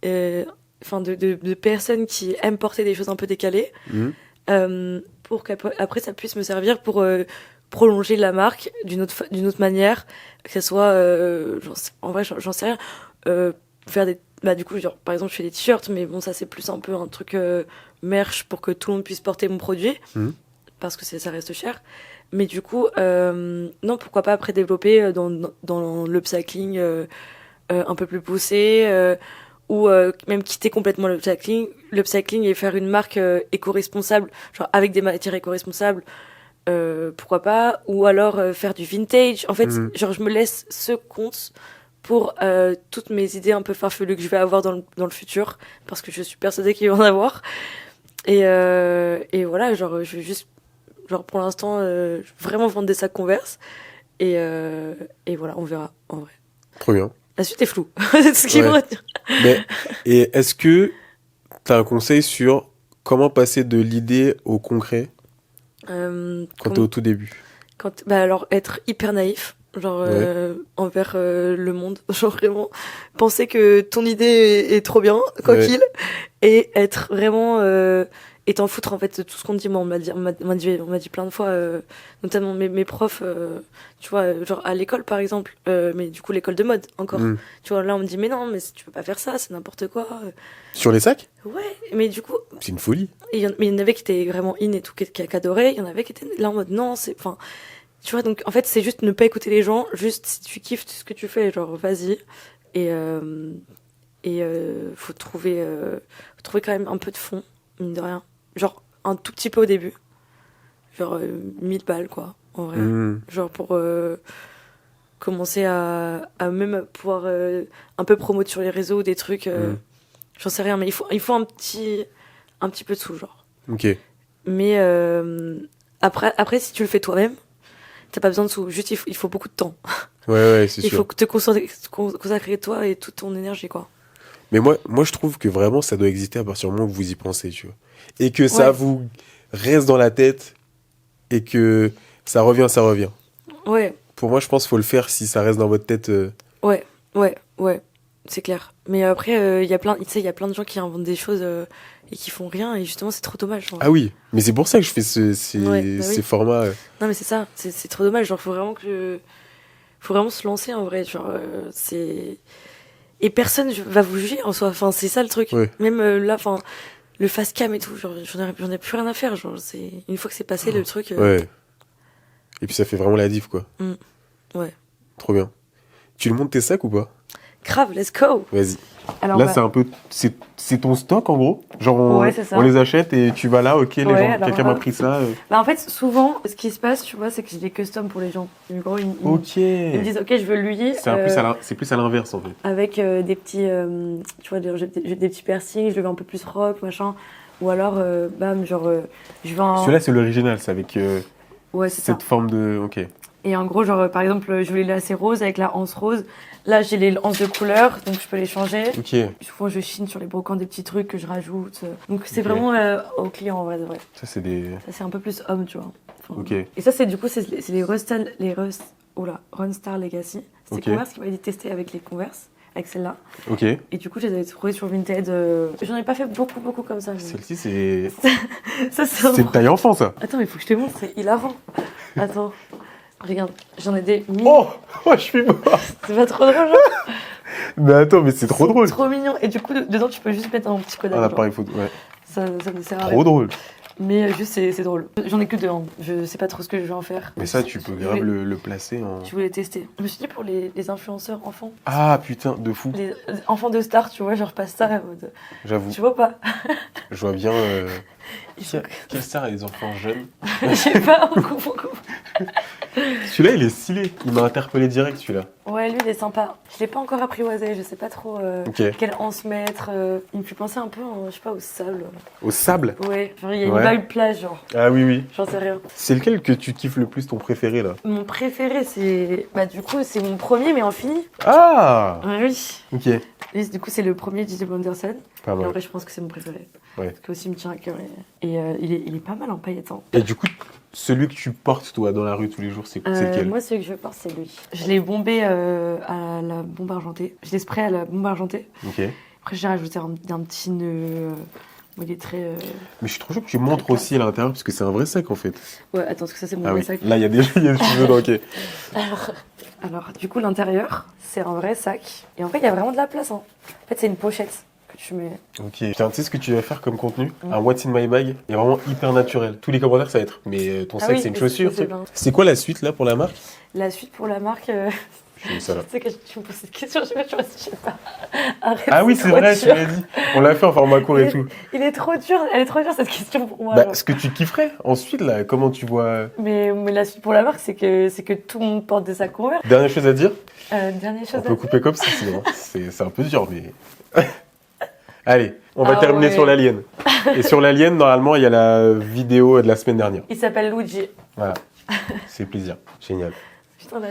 de personnes qui aiment porter des choses un peu décalées, Mhm. pour qu'après ça puisse me servir pour prolonger la marque d'une autre manière, que ce soit, en vrai, j'en sais rien, faire des, bah du coup, genre, par exemple, je fais des t-shirts, mais bon, ça c'est plus un peu un truc merch pour que tout le monde puisse porter mon produit, Mhm. parce que ça reste cher. Mais du coup, non, pourquoi pas après développer dans l'upcycling un peu plus poussé, ou même quitter complètement l'upcycling et faire une marque éco-responsable, genre avec des matières éco-responsables, pourquoi pas, ou alors faire du vintage. En fait, Mhm. genre je me laisse ce compte pour toutes mes idées un peu farfelues que je vais avoir dans le futur, parce que je suis persuadée qu'il va en avoir. Et voilà, genre je vais juste, genre pour l'instant, vraiment vendre des sacs Converse. Et voilà, on verra en vrai. Trop bien. La suite est floue. C'est tout ce qu'il Ouais. faut retenir. Mais, et est-ce que t'as un conseil sur comment passer de l'idée au concret quand t'es au tout début? Bah alors être hyper naïf, genre envers le monde, genre vraiment penser que ton idée est trop bien, quoi Ouais. qu'il, et être vraiment et t'en foutre en fait de tout ce qu'on te dit. Moi on m'a dit plein de fois, notamment mes profs, tu vois, genre à l'école par exemple, mais du coup l'école de mode encore, Mhm. tu vois, là on me dit mais non, mais tu peux pas faire ça, c'est n'importe quoi. Sur les sacs? Ouais, mais du coup C'est une folie. mais il y en avait qui étaient vraiment in et tout, qui adoraient. Il y en avait qui étaient là en mode non, enfin, tu vois, donc en fait, c'est juste ne pas écouter les gens. Juste si tu kiffes ce que tu fais, genre vas-y. Et faut trouver quand même un peu de fond, mine de rien. Genre un tout petit peu au début. Genre 1000 balles, quoi, en vrai. Mhm. Genre pour commencer à même pouvoir un peu promoter sur les réseaux des trucs. J'en sais rien, mais il faut un petit peu de sous, genre. Ok. Mais après, si tu le fais toi-même, t'as pas besoin de sous. Juste, il faut beaucoup de temps. Ouais, c'est Il sûr. faut te consacrer toi et toute ton énergie, quoi. Mais moi, je trouve que vraiment, ça doit exister à partir du moment où vous y pensez, tu vois. Et que ça Ouais. vous reste dans la tête et que ça revient. Ouais, Pour moi, je pense qu'il faut le faire si ça reste dans votre tête. ouais, c'est clair. Mais après, il y a plein de gens qui inventent des choses et qui font rien, et justement, c'est trop dommage. Genre. Ah oui, mais c'est pour ça que je fais ces Ouais, bah oui. ces formats. Non, mais c'est ça, c'est trop dommage. Genre, faut vraiment se lancer en vrai. Genre, c'est. Et personne va vous juger en soi. Enfin, c'est ça le truc. Ouais. Même là, enfin, le fast cam et tout, genre, j'en ai plus rien à faire. Genre, une fois que c'est passé, le truc. Ouais. Et puis ça fait vraiment la diff, quoi. Ouais. Trop bien. Tu le montes tes sacs ou pas? Grave, let's go! Vas-y. Alors, Là, bah, c'est un peu. C'est ton stock, en gros. Genre, Ouais, c'est ça. on les achète et tu vas là, ok, les Ouais, gens. alors, Quelqu'un m'a pris ça. bah, en fait, souvent, ce qui se passe, tu vois, c'est que j'ai des customs pour les gens. Du coup, ils Ok. me disent, ok, je veux lui. C'est plus à l'inverse, en fait. Avec des petits, tu vois, j'ai des petits piercings, je le veux un peu plus rock, machin. Ou alors, bam, genre, je veux un. Celui-là, c'est l'original, c'est avec Ouais, c'est ça. cette forme de. Ok. Et en gros, genre, par exemple, je voulais les lacets roses avec la anse rose. Là, j'ai les anses de couleur, donc je peux les changer. Ok. Souvent, je chine sur les brocants des petits trucs que je rajoute. Donc, c'est Ok. vraiment au client, en vrai, de vrai. Ça, c'est des. Ça, c'est un peu plus homme, tu vois. Enfin, Ok. Et ça, c'est du coup, c'est les Runstar Legacy. C'est Ok. Converse qui m'a dit tester avec les Converse, avec celle-là. Ok. Et du coup, je les avais trouvées sur Vinted. J'en ai pas fait beaucoup comme ça. Mais... Celle-ci, c'est. Ça, c'est C'est une taille enfant, ça. Attends, mais il faut que je te montre, c'est hilarant. Attends, regarde, j'en ai des mini. Oh, oh, je suis mort. C'est pas trop drôle, genre. Mais attends, mais c'est trop drôle. Trop mignon. Et du coup, dedans, tu peux juste mettre un petit codage. Ah, genre. l'appareil photo, ouais. Ça me sert à rien. Trop drôle. Mais juste, c'est drôle. J'en ai que 2, hein. Je sais pas trop ce que je vais en faire. Mais ça, tu peux grave le placer en... Je voulais tester. Je me suis dit pour les influenceurs enfants. Ah putain, de fou. Les enfants de stars, tu vois, je repasse ça en mode... J'avoue. Tu vois pas? Je vois bien... Quelle star a des enfants jeunes? Je sais pas, on comprend. Celui-là, il est stylé. Il m'a interpellé direct, celui-là. Ouais, lui, il est sympa. Je l'ai pas encore apprivoisé. Je sais pas trop quelle anse mettre. Il me fait penser un peu, je sais pas, au sable. Au sable? Ouais, genre il y a une vibe plage, genre. Ah oui, oui. J'en sais rien. C'est lequel que tu kiffes le plus, ton préféré, là? Mon préféré, c'est... Bah du coup, c'est mon premier, mais en fini. Ah Oui. Ok. Et du coup, c'est le premier DJ Anderson. Pas Et en mal. vrai, je pense que c'est mon préféré. Ouais. Parce que aussi, il me tient à cœur. Et il est pas mal en paillettes. Hein. Et du coup, celui que tu portes, toi, dans la rue tous les jours, c'est lequel? Moi, celui que je porte, c'est lui. Je l'ai bombé à la bombe argentée. Je l'ai spray à la bombe argentée. Ok. Après, j'ai rajouté un petit nœud. Il est très... Mais je suis trop chaud que tu montres aussi à l'intérieur, parce que c'est un vrai sac, en fait. Ouais, attends, parce que ça, c'est mon Ah vrai oui. sac. Là, il y a des cheveux dedans, ok. Alors, du coup, l'intérieur, c'est un vrai sac. Et en fait, il y a vraiment de la place. Hein. En fait, c'est une pochette que tu mets. Ok. Putain, tu sais ce que tu vas faire comme contenu? Un What's in my bag est vraiment hyper naturel. Tous les commentaires, ça va être. Mais ton sac, oui, c'est une mais chaussure. c'est bien. C'est quoi la suite, là, pour la marque? La suite pour la marque... Je fais ça, là. Tu sais que tu me poses cette question, je sais pas. Arrête, Ah oui, c'est trop vrai, dur. tu l'as dit. On l'a fait en format court et tout. Elle est trop dure cette question pour moi. Bah, genre. ce que tu kifferais ensuite, là, comment tu vois... Mais la suite pour la marque, c'est que tout le monde porte des sacs Converse. Dernière chose à dire? Dernière chose On à peut dire. couper comme ça, sinon. C'est un peu dur, mais... Allez, on va Ah terminer ouais. sur l'alien. Et sur l'alien, normalement, il y a la vidéo de la semaine dernière. Il s'appelle Luigi. Voilà. C'est plaisir. Génial. Putain, la